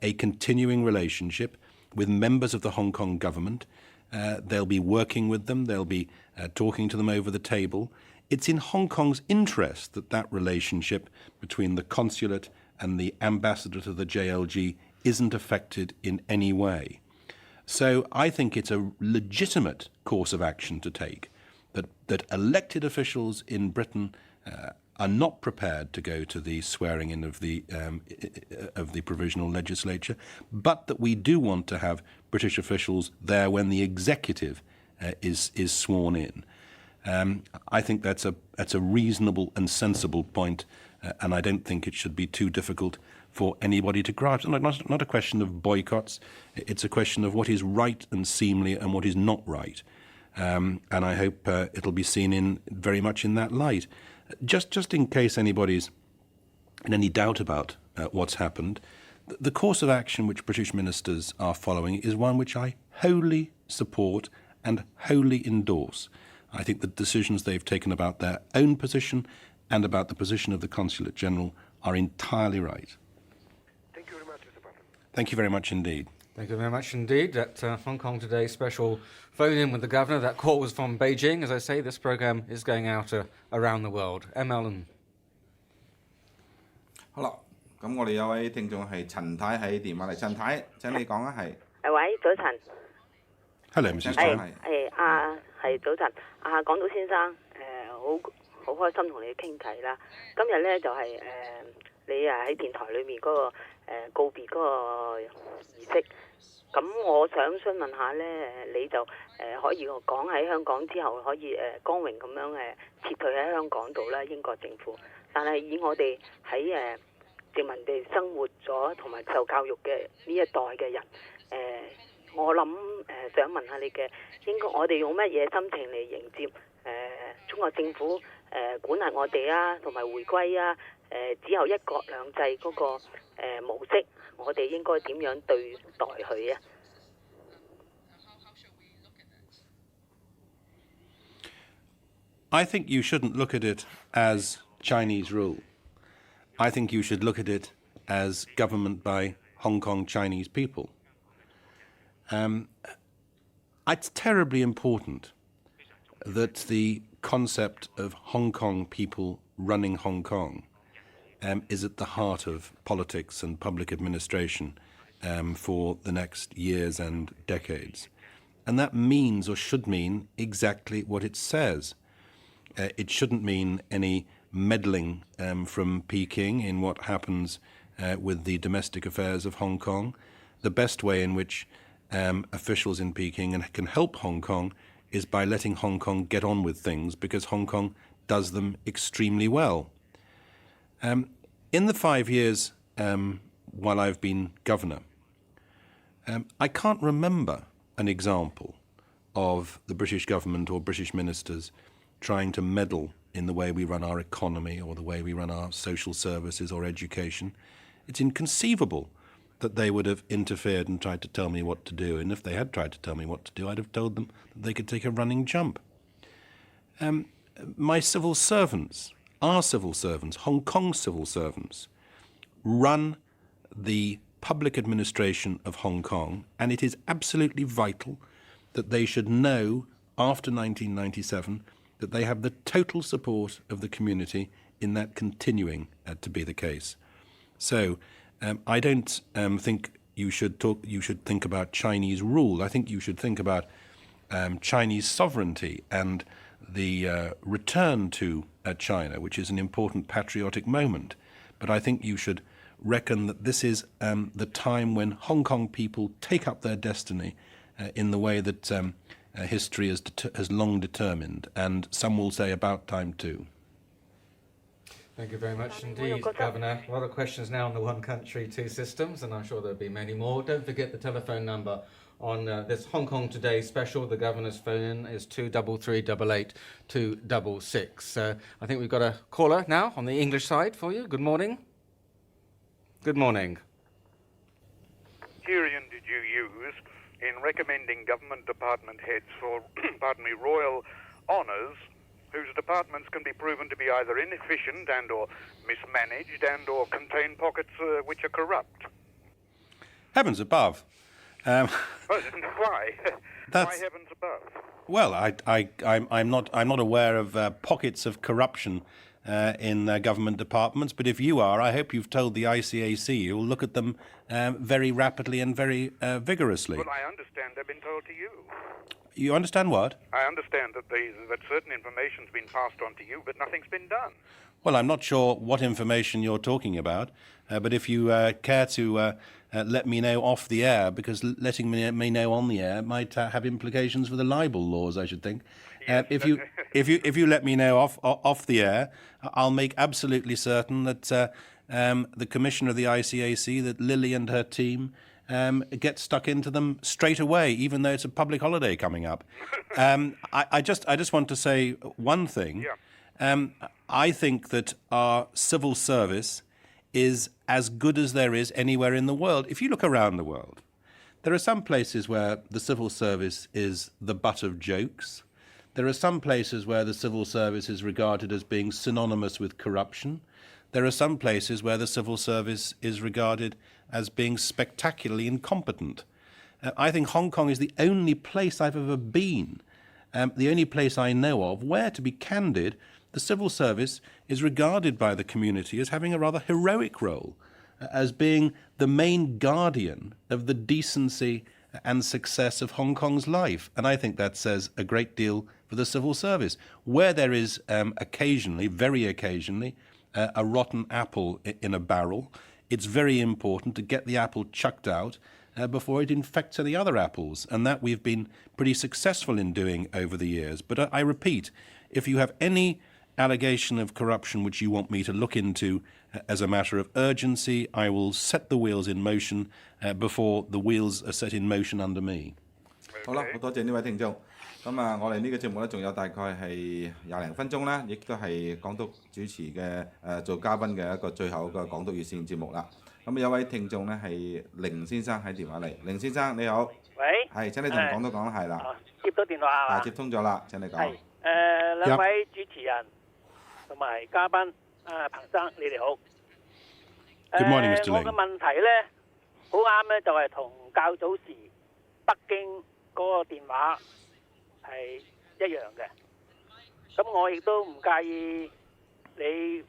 a continuing relationship with members of the Hong Kong government. They'll be working with them. They'll be talking to them over the table. It's in Hong Kong's interest that that relationship between the consulate and the ambassador to the JLG isn't affected in any way. So I think it's a legitimate course of action to take, that elected officials in Britain are not prepared to go to the swearing in of the provisional legislature, but that we do want to have British officials there when the executive is sworn in. I think that's a reasonable and sensible point, and I don't think it should be too difficult for anybody to grasp. It's not a question of boycotts. It's a question of what is right and seemly and what is not right. And I hope it'll be seen very much in that light. Just in case anybody's in any doubt about what's happened, the course of action which British ministers are following is one which I wholly support and wholly endorse. I think the decisions they've taken about their own position and about the position of the Consulate General are entirely right. Thank you very much, Mr. Patten. Thank you very much indeed. Thank you very much indeed. That Hong Kong Today special phone-in with the Governor. That call was from Beijing. As I say, this programme is going out around the world. ML 好啦，咁我哋有位聽眾係陳太喺電話嚟，陳太請你講啊，係。喂，早晨。Hello, Mrs. Chang。係早晨，港督先生，好開心同你傾偈啦。今日咧就係你喺電台裏面嗰個告別嗰個儀式。咁我想詢問下咧，你就可以講喺香港之後可以光榮咁樣撤退喺香港度啦，英國政府。但係以我哋喺殖民地生活咗同埋受教育嘅呢一代嘅人，我諗想問下你嘅，應該我哋用乜嘢心情嚟迎接中國政府管轄我哋啊，同埋回歸啊，只有一國兩制嗰個模式，我哋應該點樣對待佢啊？ I think you shouldn't look at it as Chinese rule. I think you should look at it as government by Hong Kong Chinese people. It's terribly important that the concept of Hong Kong people running Hong Kong is at the heart of politics and public administration for the next years and decades. And that means, or should mean, exactly what it says. It shouldn't mean any meddling from Peking in what happens with the domestic affairs of Hong Kong. The best way in which officials in Peking can help Hong Kong is by letting Hong Kong get on with things, because Hong Kong does them extremely well. In the 5 years while I've been governor, I can't remember an example of the British government or British ministers trying to meddle in the way we run our economy or the way we run our social services or education. It's inconceivable that they would have interfered and tried to tell me what to do. And if they had tried to tell me what to do, I'd have told them that they could take a running jump. My civil servants, our civil servants, Hong Kong civil servants, run the public administration of Hong Kong, and it is absolutely vital that they should know after 1997 that they have the total support of the community in that continuing to be the case. So I don't think you should think about Chinese rule. I think you should think about Chinese sovereignty and the return to China, which is an important patriotic moment. But I think you should reckon that this is the time when Hong Kong people take up their destiny in the way that history has long determined, and some will say about time too. Thank you very much indeed, Governor. A lot of questions now on the one country, two systems, and I'm sure there'll be many more. Don't forget the telephone number on this Hong Kong Today special. The Governor's phone-in is 23388 266. I think we've got a caller now on the English side for you. Good morning. Good morning. Criterion did you use in recommending government department heads for, royal honours whose departments can be proven to be either inefficient and or mismanaged and or contain pockets which are corrupt? Heavens above. Why? Why heavens above? Well, I'm not aware of pockets of corruption in government departments, but if you are, I hope you've told the ICAC you'll look at them very rapidly and very vigorously. Well, I understand they've been told to you. You understand what? I understand that certain information's been passed on to you, but nothing's been done. Well, I'm not sure what information you're talking about, but if you care to let me know off the air, because letting me know on the air might have implications for the libel laws, I should think. Yes, if you let me know off the air, I'll make absolutely certain that the Commissioner of the ICAC, that Lily and her team, get stuck into them straight away, even though it's a public holiday coming up. I just want to say one thing. Yeah. I think that our civil service is as good as there is anywhere in the world. If you look around the world, there are some places where the civil service is the butt of jokes. There are some places where the civil service is regarded as being synonymous with corruption. There are some places where the civil service is regarded as being spectacularly incompetent. I think Hong Kong is the only place I've ever been, the only place I know of, where, to be candid, the civil service is regarded by the community as having a rather heroic role, as being the main guardian of the decency and success of Hong Kong's life. And I think that says a great deal for the civil service. Where there is occasionally, very occasionally, a rotten apple in a barrel, it's very important to get the apple chucked out before it infects any other apples. And that we've been pretty successful in doing over the years. But I repeat, if you have any allegation of corruption which you want me to look into as a matter of urgency, I will set the wheels in motion before the wheels are set in motion under me. 好啦，好多謝呢位聽眾。咁啊，我哋呢個節目咧，仲有大概係廿零分鐘啦，亦都係港督主持嘅做嘉賓嘅一個最後一個港督熱線節目啦。咁有位聽眾咧係凌先生喺電話嚟，凌先生你好。喂。係，請你同港督講係啦。接到電話係嘛？接通咗啦，請你講。係。兩位主持人同埋嘉賓，彭生你哋好。Good morning, Mr. Ling. 我嘅問題咧，好啱咧，就係同較早時北京嗰個電話係一樣嘅。咁我亦都唔介意你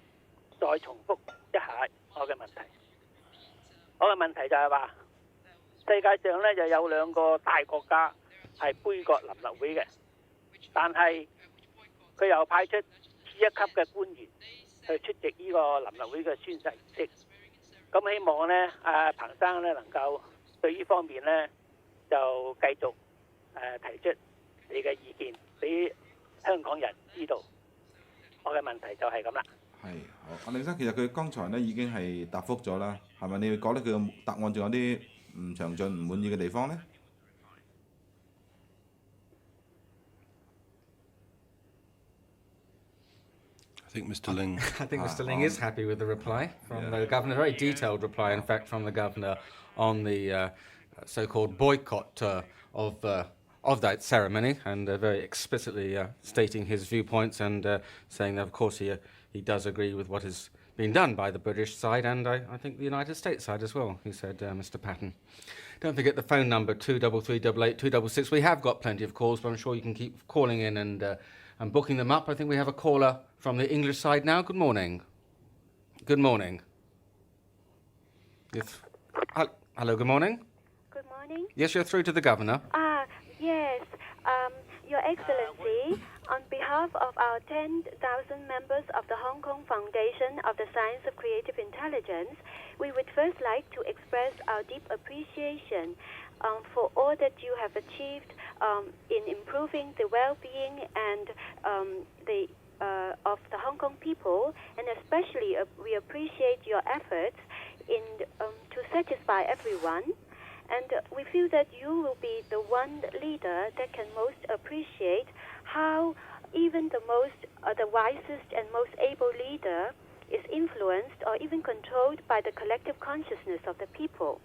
再重複一下我嘅問題。我嘅問題就係話，世界上咧就有兩個大國家係杯葛臨立會嘅，但係佢又派出次一級嘅官員去出席呢個臨立會嘅宣誓儀式。咁希望咧，彭生咧能夠對呢方面咧就繼續提出你嘅意見，俾香港人知道。我嘅問題就係咁啦。係，好。阿凌生，其實佢剛才咧已經係答覆咗啦，係咪？你覺得佢嘅答案仲有啲唔詳盡、唔滿意嘅地方咧？ I think Mr. Ling. I think Mr. Ling is happy with the reply from the governor. Very detailed reply, in fact, from the governor on the so-called boycott of that ceremony, and very explicitly stating his viewpoints and saying that, of course, he does agree with what has been done by the British side and I think the United States side as well. He said, Mr. Patten. Don't forget the phone number 23388 266. We have got plenty of calls, but I'm sure you can keep calling in and booking them up. I think we have a caller from the English side now. Good morning. Good morning. Yes. Hello, good morning. Good morning. Yes, you're through to the governor. Yes. Your Excellency, on behalf of our 10,000 members of the Hong Kong Foundation of the Science of Creative Intelligence, we would first like to express our deep appreciation for all that you have achieved in improving the well-being and of the Hong Kong people, and especially we appreciate your efforts in to satisfy everyone. And we feel that you will be the one leader that can most appreciate how even the wisest and most able leader is influenced or even controlled by the collective consciousness of the people.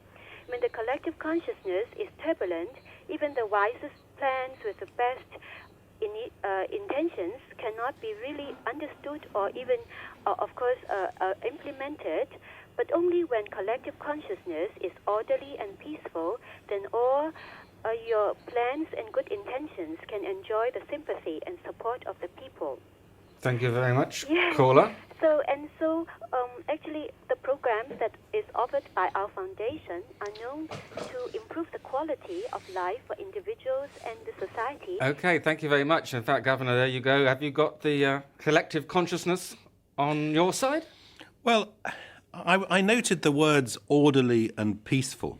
When the collective consciousness is turbulent, even the wisest plans with the best intentions cannot be really understood or even, of course, implemented. But only when collective consciousness is orderly and peaceful, then all your plans and good intentions can enjoy the sympathy and support of the people. Thank you very much, yes. caller. So actually, the programs that is offered by our foundation are known to improve the quality of life for individuals and the society. Okay, thank you very much. In fact, Governor, there you go. Have you got the collective consciousness on your side? Well, I noted the words orderly and peaceful,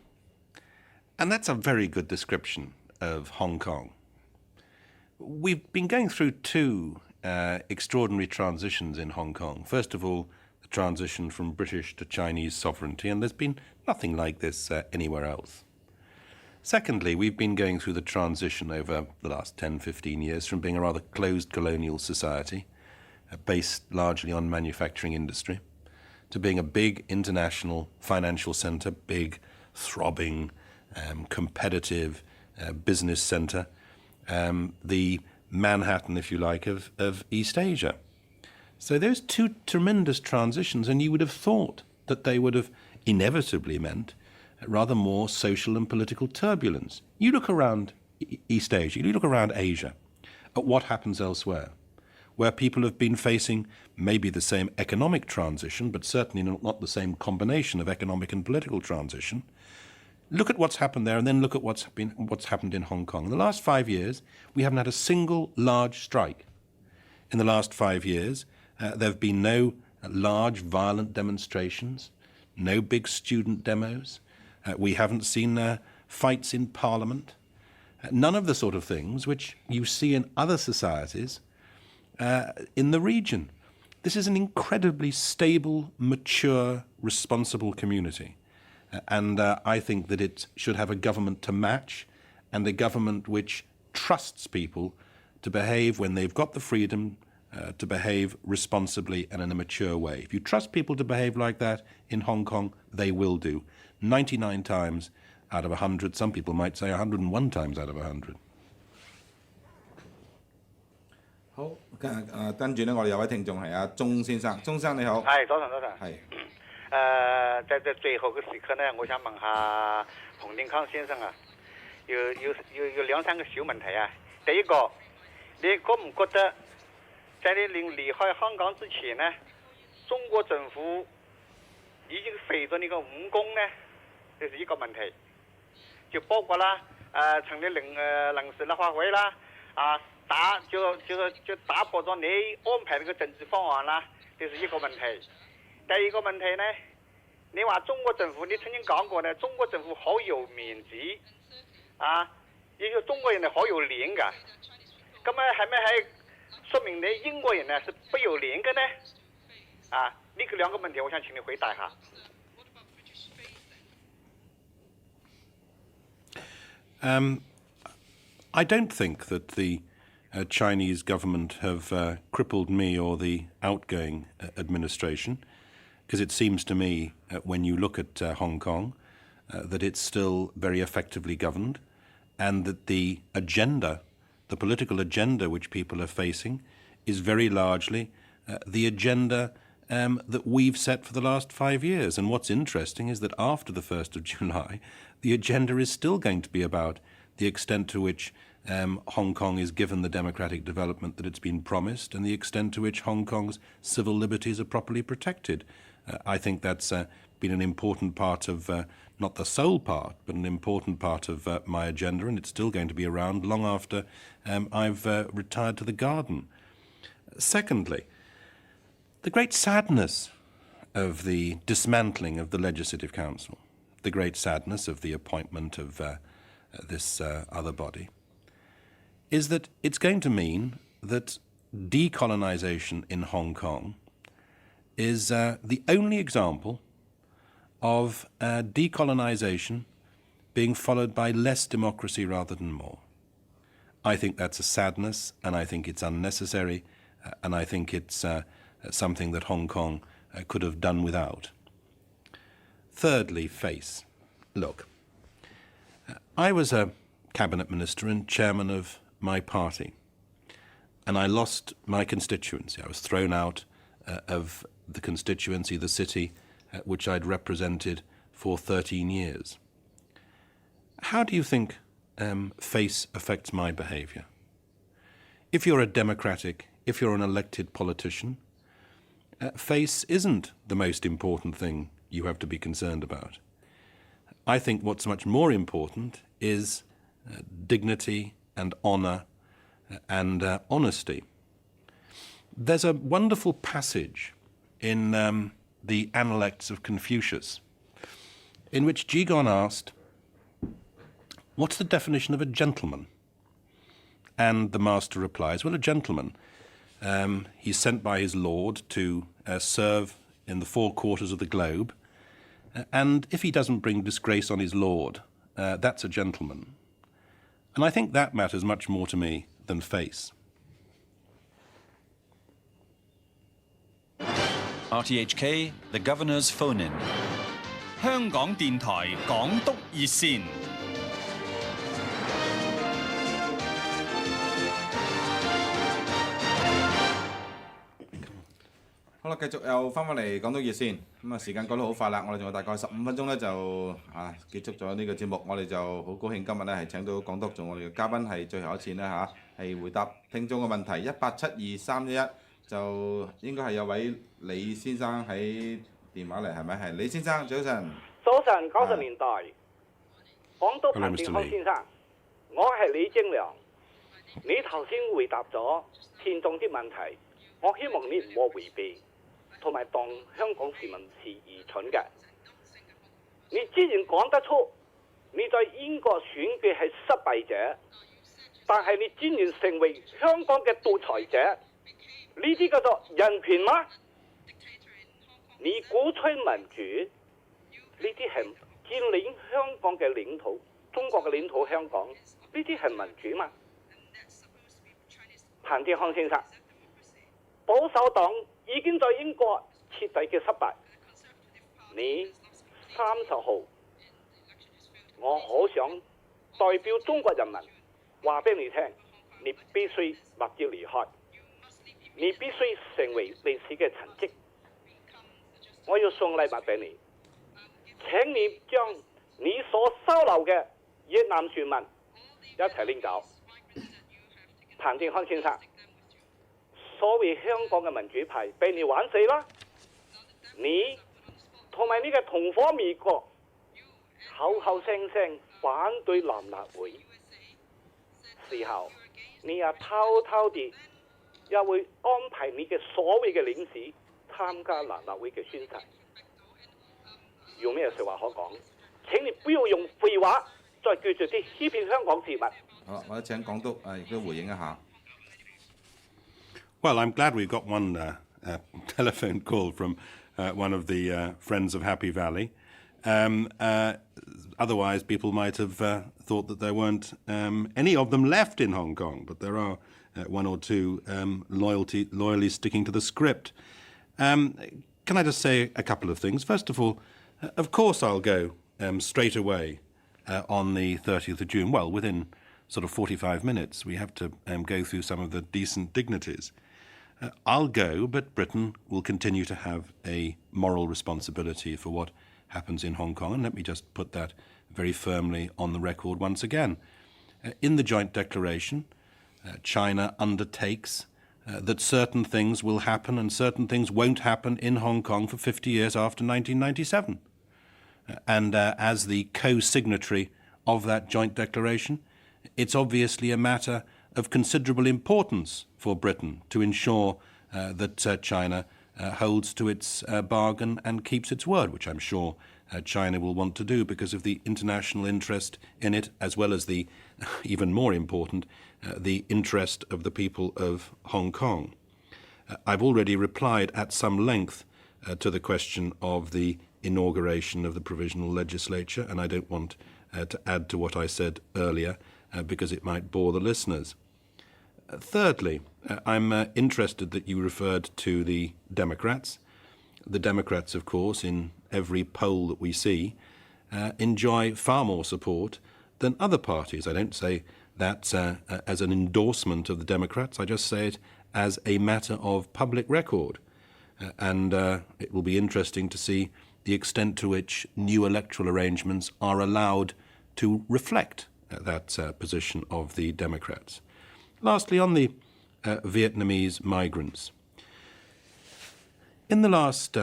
and that's a very good description of Hong Kong. We've been going through two extraordinary transitions in Hong Kong. First of all, the transition from British to Chinese sovereignty, and there's been nothing like this anywhere else. Secondly, we've been going through the transition over the last 10, 15 years from being a rather closed colonial society, based largely on manufacturing industry, to being a big international financial centre, big, throbbing, competitive business centre, the Manhattan, if you like, of East Asia. So there's two tremendous transitions, and you would have thought that they would have inevitably meant rather more social and political turbulence. You look around East Asia, you look around Asia, at what happens elsewhere, where people have been facing maybe the same economic transition, but certainly not the same combination of economic and political transition. Look at what's happened there, and then look at what's happened in Hong Kong. In the last 5 years, we haven't had a single large strike. In the last 5 years, there have been no large violent demonstrations, no big student demos. We haven't seen fights in Parliament. None of the sort of things which you see in other societies in the region. This is an incredibly stable, mature, responsible community. And I think that it should have a government to match and a government which trusts people to behave when they've got the freedom to behave responsibly and in a mature way. If you trust people to behave like that in Hong Kong, they will do. 99 times out of 100, some people might say 101 times out of 100. 好，跟住呢，我哋有位聽眾係阿鐘先生，鐘生你好。係，早晨。係。在最後嘅時刻呢，我想問下彭定康先生啊，有兩三個小問題啊。第一個，你覺唔覺得在你離開香港之前呢，中國政府已經廢咗呢個武功呢？這是一個問題，就包括啦，成立臨時立法會啦，就打破咗你安排呢個政治方案啦，這是一個問題。第二個問題呢，你話中國政府，你曾經講過呢，中國政府好有面子，也就中國人呢好有臉㗎。咁啊，係咪係說明你英國人呢是不有臉嘅呢？呢個兩個問題，我想請你回答下。I don't think that the Chinese government have crippled me or the outgoing administration, because it seems to me, when you look at Hong Kong, that it's still very effectively governed, and that the agenda, the political agenda which people are facing, is very largely the agenda that we've set for the last 5 years. And what's interesting is that after the 1st of July, the agenda is still going to be about the extent to which Hong Kong is given the democratic development that it's been promised, and the extent to which Hong Kong's civil liberties are properly protected. I think that's been an important part of, not the sole part, but an important part of my agenda, and it's still going to be around long after I've retired to the garden. Secondly, the great sadness of the dismantling of the Legislative Council, the great sadness of the appointment of this other body, is that it's going to mean that decolonization in Hong Kong is the only example of decolonization being followed by less democracy rather than more. I think that's a sadness, and I think it's unnecessary, and I think it's something that Hong Kong could have done without. Thirdly, face. Look, I was a cabinet minister and chairman of my party, and I lost my constituency. I was thrown out of the constituency, the city, which I'd represented for 13 years. How do you think face affects my behaviour? If you're a democratic, if you're an elected politician, face isn't the most important thing you have to be concerned about. I think what's much more important is dignity and honour and honesty. There's a wonderful passage in the Analects of Confucius in which Jigon asked, "What's the definition of a gentleman?" And the master replies, well, a gentleman, he's sent by his lord to serve in the 4 quarters of the globe, and if he doesn't bring disgrace on his lord, that's a gentleman. And I think that matters much more to me than face. RTHK, the Governor's Phone-In. 香港電台港督熱線。好啦，繼續又翻嚟港督熱線。咁啊，時間過得好快啦，我哋仲有大概15分鐘咧就結束咗呢個節目。我哋就好高興今日咧係請到港督做我哋嘅嘉賓，係最後一次咧係回答聽眾嘅問題。1872-311就應該係有位李先生喺電話嚟，係咪？係李先生，早晨。早晨，90年代，港督彭定康先生，我係李正良。你頭先回答咗聽眾啲問題，我希望你唔好迴避。同埋當香港市民是愚蠢嘅。你既然講得出你在英國選舉係失敗者，但係你竟然成為香港嘅獨裁者，呢啲叫做人權嗎？你鼓吹民主，呢啲係佔領香港嘅領土，中國嘅領土香港，呢啲係民主嘛？彭定康先生，保守黨已經在英國徹底嘅失敗。你30號，我好想代表中國人民話俾你聽，你必須立即離開，你必須成為歷史嘅陳跡。我要送禮物俾你，請你將你所收留嘅越南船民一齊拎走。彭定康先生，所謂香港嘅民主派俾你玩死啦！你同埋你嘅同伙美國口口聲聲反對南立會，事後你也偷偷地又會安排你嘅所謂嘅領事參加南立會嘅宣誓，用咩説話可講？請你不要用廢話再繼續啲欺騙香港市民。好，我請港督亦都回應一下。Well, I'm glad we've got one telephone call from one of the friends of Happy Valley. Otherwise, people might have thought that there weren't any of them left in Hong Kong, but there are one or two loyally sticking to the script. Can I just say a couple of things? First of all, of course I'll go straight away on the 30th of June. Well, within sort of 45 minutes. We have to go through some of the decent dignities. I'll go, but Britain will continue to have a moral responsibility for what happens in Hong Kong. And let me just put that very firmly on the record once again. In the joint declaration, China undertakes that certain things will happen and certain things won't happen in Hong Kong for 50 years after 1997. And as the co-signatory of that joint declaration, it's obviously a matter of considerable importance for Britain to ensure that China holds to its bargain and keeps its word, which I'm sure China will want to do because of the international interest in it, as well as the, even more important, the interest of the people of Hong Kong. I've already replied at some length to the question of the inauguration of the provisional legislature, and I don't want to add to what I said earlier because it might bore the listeners. Thirdly, I'm interested that you referred to the Democrats. The Democrats, of course, in every poll that we see, enjoy far more support than other parties. I don't say that as an endorsement of the Democrats. I just say it as a matter of public record. And it will be interesting to see the extent to which new electoral arrangements are allowed to reflect that position of the Democrats. Lastly, on the Vietnamese migrants. In the last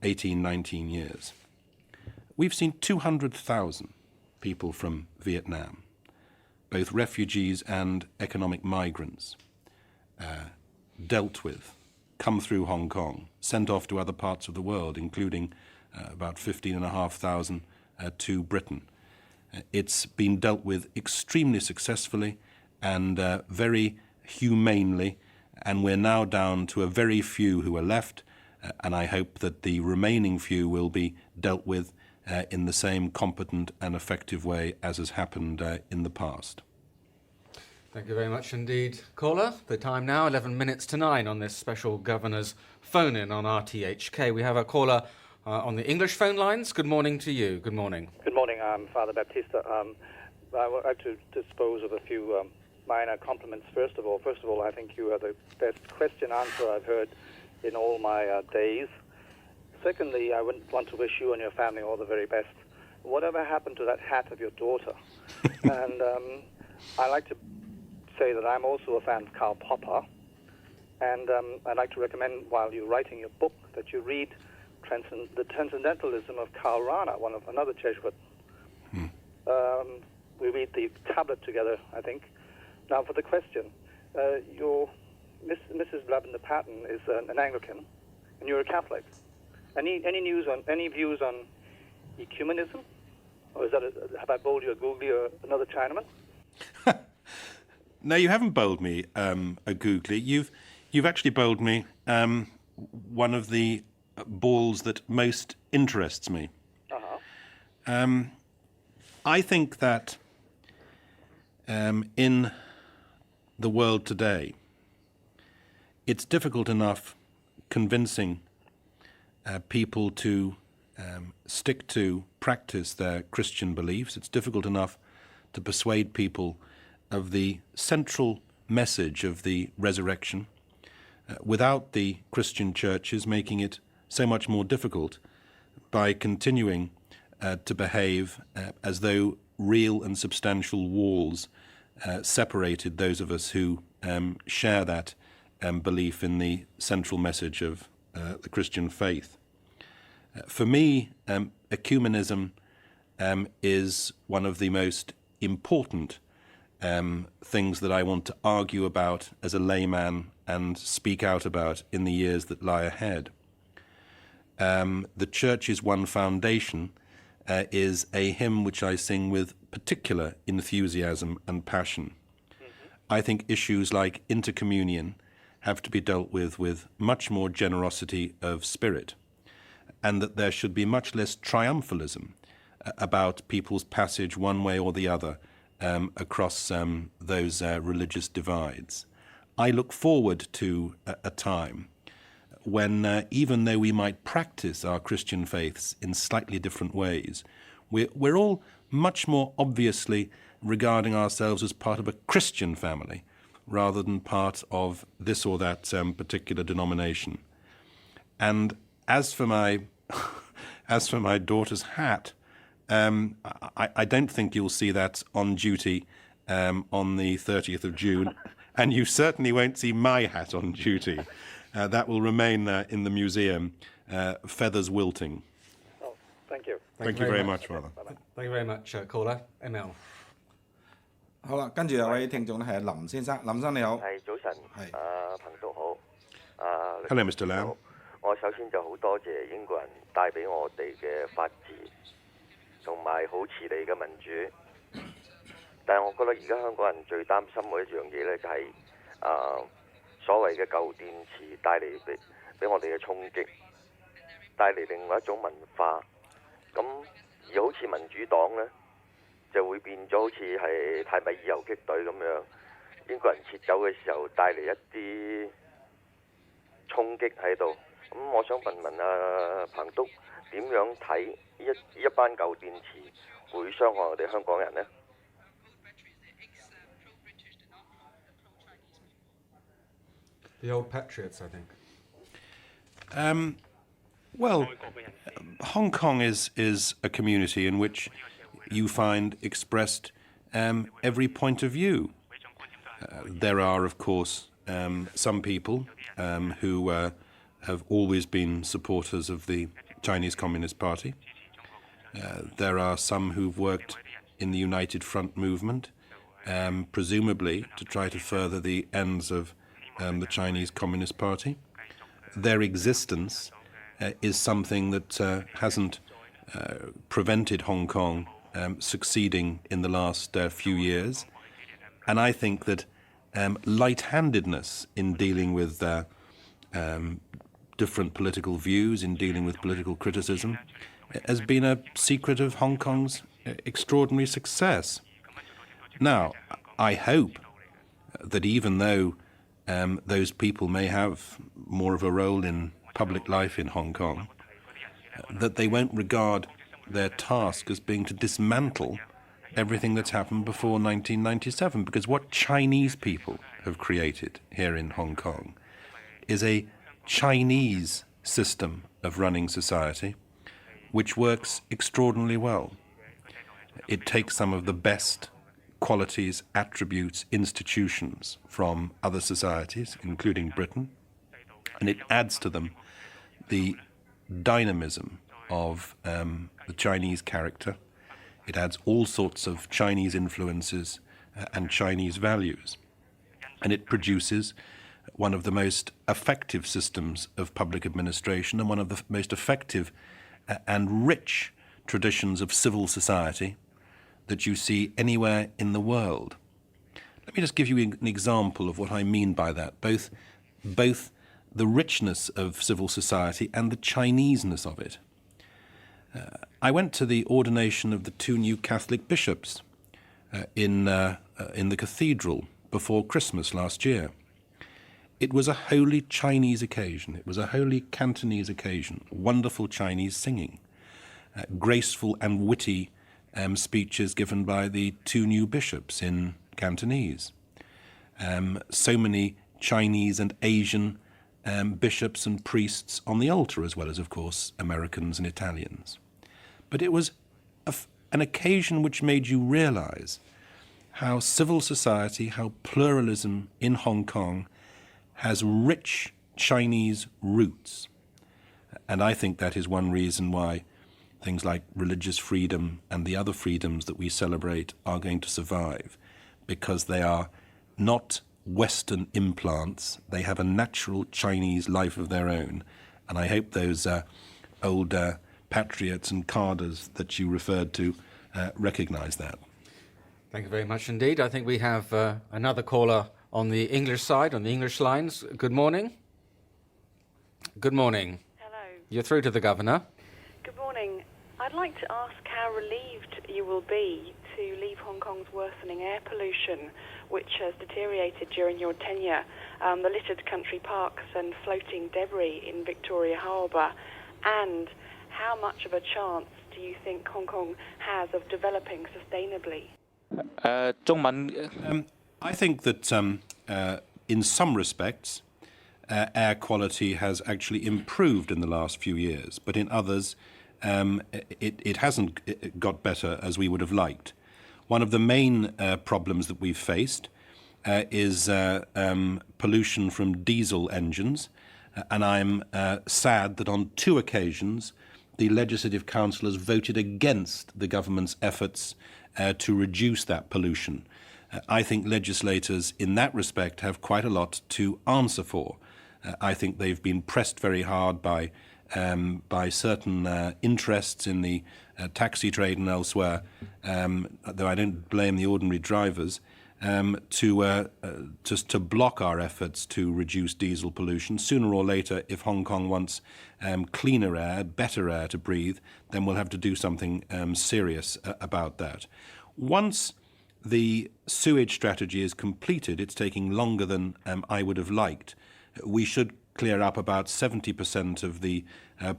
18, 19 years, we've seen 200,000 people from Vietnam, both refugees and economic migrants, dealt with, come through Hong Kong, sent off to other parts of the world, including about 15,500 to Britain. It's been dealt with extremely successfully and very humanely, and we're now down to a very few who are left, and I hope that the remaining few will be dealt with in the same competent and effective way as has happened in the past. Thank you very much indeed, caller. The time now, 11 minutes to 9 on this special Governor's phone-in on RTHK. We have a caller on the English phone lines. Good morning to you. Good morning. Good morning. I'm Father Baptista. I would like to dispose of a few minor compliments. First of all, I think you are the best question answer I've heard in all my days. Secondly, I would want to wish you and your family all the very best. Whatever happened to that hat of your daughter? And I like to say that I'm also a fan of Karl Popper, and I'd like to recommend, while you're writing your book, that you read The Transcendentalism of Karl Rahner, another Jesuit. We read the tablet together, I think. Now, for the question, Mrs. Lavender Patten is an Anglican, and you're a Catholic. Any views on ecumenism, or is that have I bowled you a googly or another Chinaman? No, you haven't bowled me a googly. You've actually bowled me one of the balls that most interests me. I think that in the world today, it's difficult enough convincing people to stick to practice their Christian beliefs. It's difficult enough to persuade people of the central message of the resurrection without the Christian churches making it so much more difficult by continuing to behave as though real and substantial walls separated those of us who share that belief in the central message of the Christian faith. For me, ecumenism is one of the most important things that I want to argue about as a layman and speak out about in the years that lie ahead. The Church's One Foundation is a hymn which I sing with particular enthusiasm and passion. I think issues like intercommunion have to be dealt with much more generosity of spirit, and that there should be much less triumphalism about people's passage one way or the other across those religious divides. I look forward to a time when, even though we might practice our Christian faiths in slightly different ways, we're all much more obviously regarding ourselves as part of a Christian family rather than part of this or that particular denomination. And as for my daughter's hat, I don't think you'll see that on duty on the 30th of June, and you certainly won't see my hat on duty. That will remain in the museum, feathers wilting. Oh, thank you. Thank you very much, Father. Thank you very much, caller. ML. 好啦，跟住有位聽眾咧係林先生，林生你好。係早晨，彭督好。Hello, Mr. Lau. 我首先就好多謝英國人帶俾我哋嘅法治，同埋好似你嘅民主。但係我覺得而家香港人最擔心嘅一樣嘢咧，就係所謂嘅舊電池帶嚟俾我哋嘅衝擊，帶嚟另外一種文化。咁而好似民主黨咧，就會變咗好似係泰米爾游擊隊咁樣，英國人撤走嘅時候帶嚟一啲衝擊喺度。咁我想問問彭督點樣睇一班舊電池會傷害我哋香港人呢？ The old patriots, I think. Well, Hong Kong is a community in which you find expressed every point of view. There are, of course, some people who have always been supporters of the Chinese Communist Party. There are some who've worked in the United Front movement, presumably to try to further the ends of the Chinese Communist Party. Their existence is something that hasn't prevented Hong Kong succeeding in the last few years. And I think that light-handedness in dealing with different political views, in dealing with political criticism, has been a secret of Hong Kong's extraordinary success. Now, I hope that even though those people may have more of a role in public life in Hong Kong, that they won't regard their task as being to dismantle everything that's happened before 1997, because what Chinese people have created here in Hong Kong is a Chinese system of running society which works extraordinarily well. It takes some of the best qualities, attributes, institutions from other societies, including Britain, and it adds to them the dynamism of the Chinese character. It adds all sorts of Chinese influences and Chinese values. And it produces one of the most effective systems of public administration and one of the most effective and rich traditions of civil society that you see anywhere in the world. Let me just give you an example of what I mean by that, both the richness of civil society and the Chineseness of it. I went to the ordination of the 2 new Catholic bishops in the cathedral before Christmas last year. It was a wholly Chinese occasion. It was a wholly Cantonese occasion. Wonderful Chinese singing, graceful and witty speeches given by the 2 new bishops in Cantonese. So many Chinese and Asian bishops and priests on the altar, as well as, of course, Americans and Italians. But it was an occasion which made you realize how civil society, how pluralism in Hong Kong has rich Chinese roots. And I think that is one reason why things like religious freedom and the other freedoms that we celebrate are going to survive, because they are not Western implants. They have a natural Chinese life of their own. And I hope those old patriots and cadres that you referred to recognize that. Thank you very much indeed. I think we have another caller on the English side, on the English lines. Good morning. Good morning. Hello. You're through to the Governor. Good morning. I'd like to ask how relieved you will be to leave Hong Kong's worsening air pollution, which has deteriorated during your tenure, the littered country parks and floating debris in Victoria Harbour, and how much of a chance do you think Hong Kong has of developing sustainably? I think that in some respects, air quality has actually improved in the last few years, but in others, it hasn't got better as we would have liked. One of the main problems that we've faced is pollution from diesel engines, and I'm sad that on 2 occasions the Legislative Council has voted against the government's efforts to reduce that pollution. I think legislators in that respect have quite a lot to answer for. I think they've been pressed very hard by certain interests in the taxi trade and elsewhere, though I don't blame the ordinary drivers, to block our efforts to reduce diesel pollution. Sooner or later, if Hong Kong wants cleaner air, better air to breathe, then we'll have to do something serious about that. Once the sewage strategy is completed, it's taking longer than I would have liked. We should clear up about 70% of the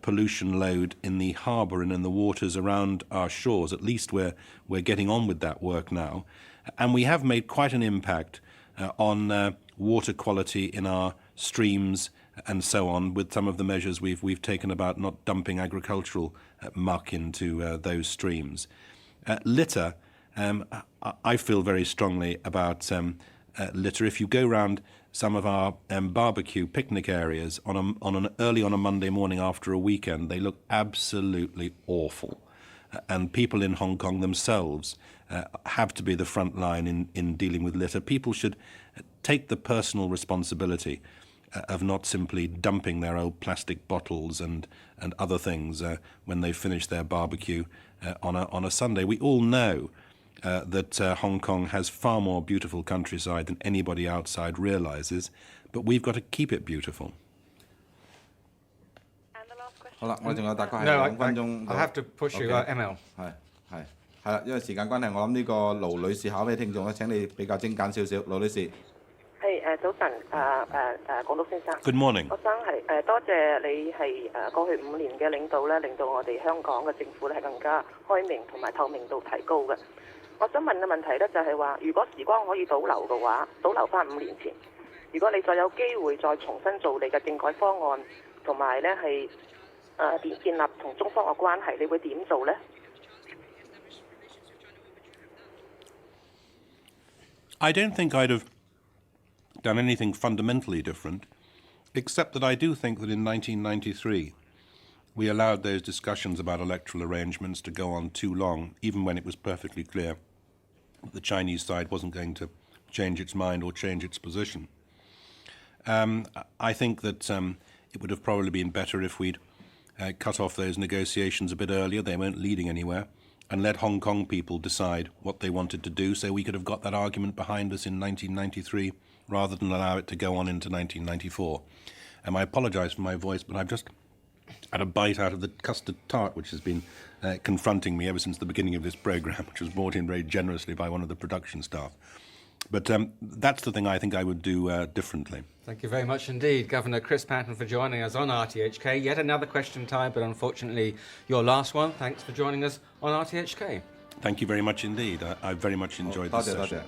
pollution load in the harbour and in the waters around our shores. At least we're getting on with that work now. And we have made quite an impact on water quality in our streams and so on, with some of the measures we've taken about not dumping agricultural muck into those streams. Litter, I feel very strongly about litter. If you go round some of our barbecue picnic areas early on a Monday morning after a weekend, they look absolutely awful. And people in Hong Kong themselves have to be the front line in dealing with litter. People should take the personal responsibility of not simply dumping their old plastic bottles and other things when they finish their barbecue on a Sunday. We all know that Hong Kong has far more beautiful countryside than anybody outside realizes, but we've got to keep it beautiful. 好啦，我仲有大概係2分鐘。I have to push you, ML。係啦，因為時間關係，我諗呢個盧女士考俾聽眾咧，請你比較精簡少少。盧女士。係早晨，港督先生。Good morning。我想係多謝你係過去5年嘅領導咧，令到我哋香港嘅政府咧係更加開明同埋透明度提高嘅。我想問嘅問題咧就係話，如果時光可以倒流嘅話，倒流翻5年前，如果你再有機會再重新做你嘅政改方案，同埋咧係建立同中方嘅關係，你會點做呢？ I don't think I'd have done anything fundamentally different, except that I do think that in 1993 we allowed those discussions about electoral arrangements to go on too long, even when it was perfectly clear that the Chinese side wasn't going to change its mind or change its position. I think that it would have probably been better if we'd cut off those negotiations a bit earlier. They weren't leading anywhere, and let Hong Kong people decide what they wanted to do, so we could have got that argument behind us in 1993 rather than allow it to go on into 1994. I apologise for my voice, but I've just had a bite out of the custard tart, which has been confronting me ever since the beginning of this programme, which was brought in very generously by one of the production staff. But that's the thing I think I would do differently. Thank you very much indeed, Governor Chris Patten, for joining us on RTHK. Yet another question time, but unfortunately your last one. Thanks for joining us on RTHK. Thank you very much indeed. I very much enjoyed this session.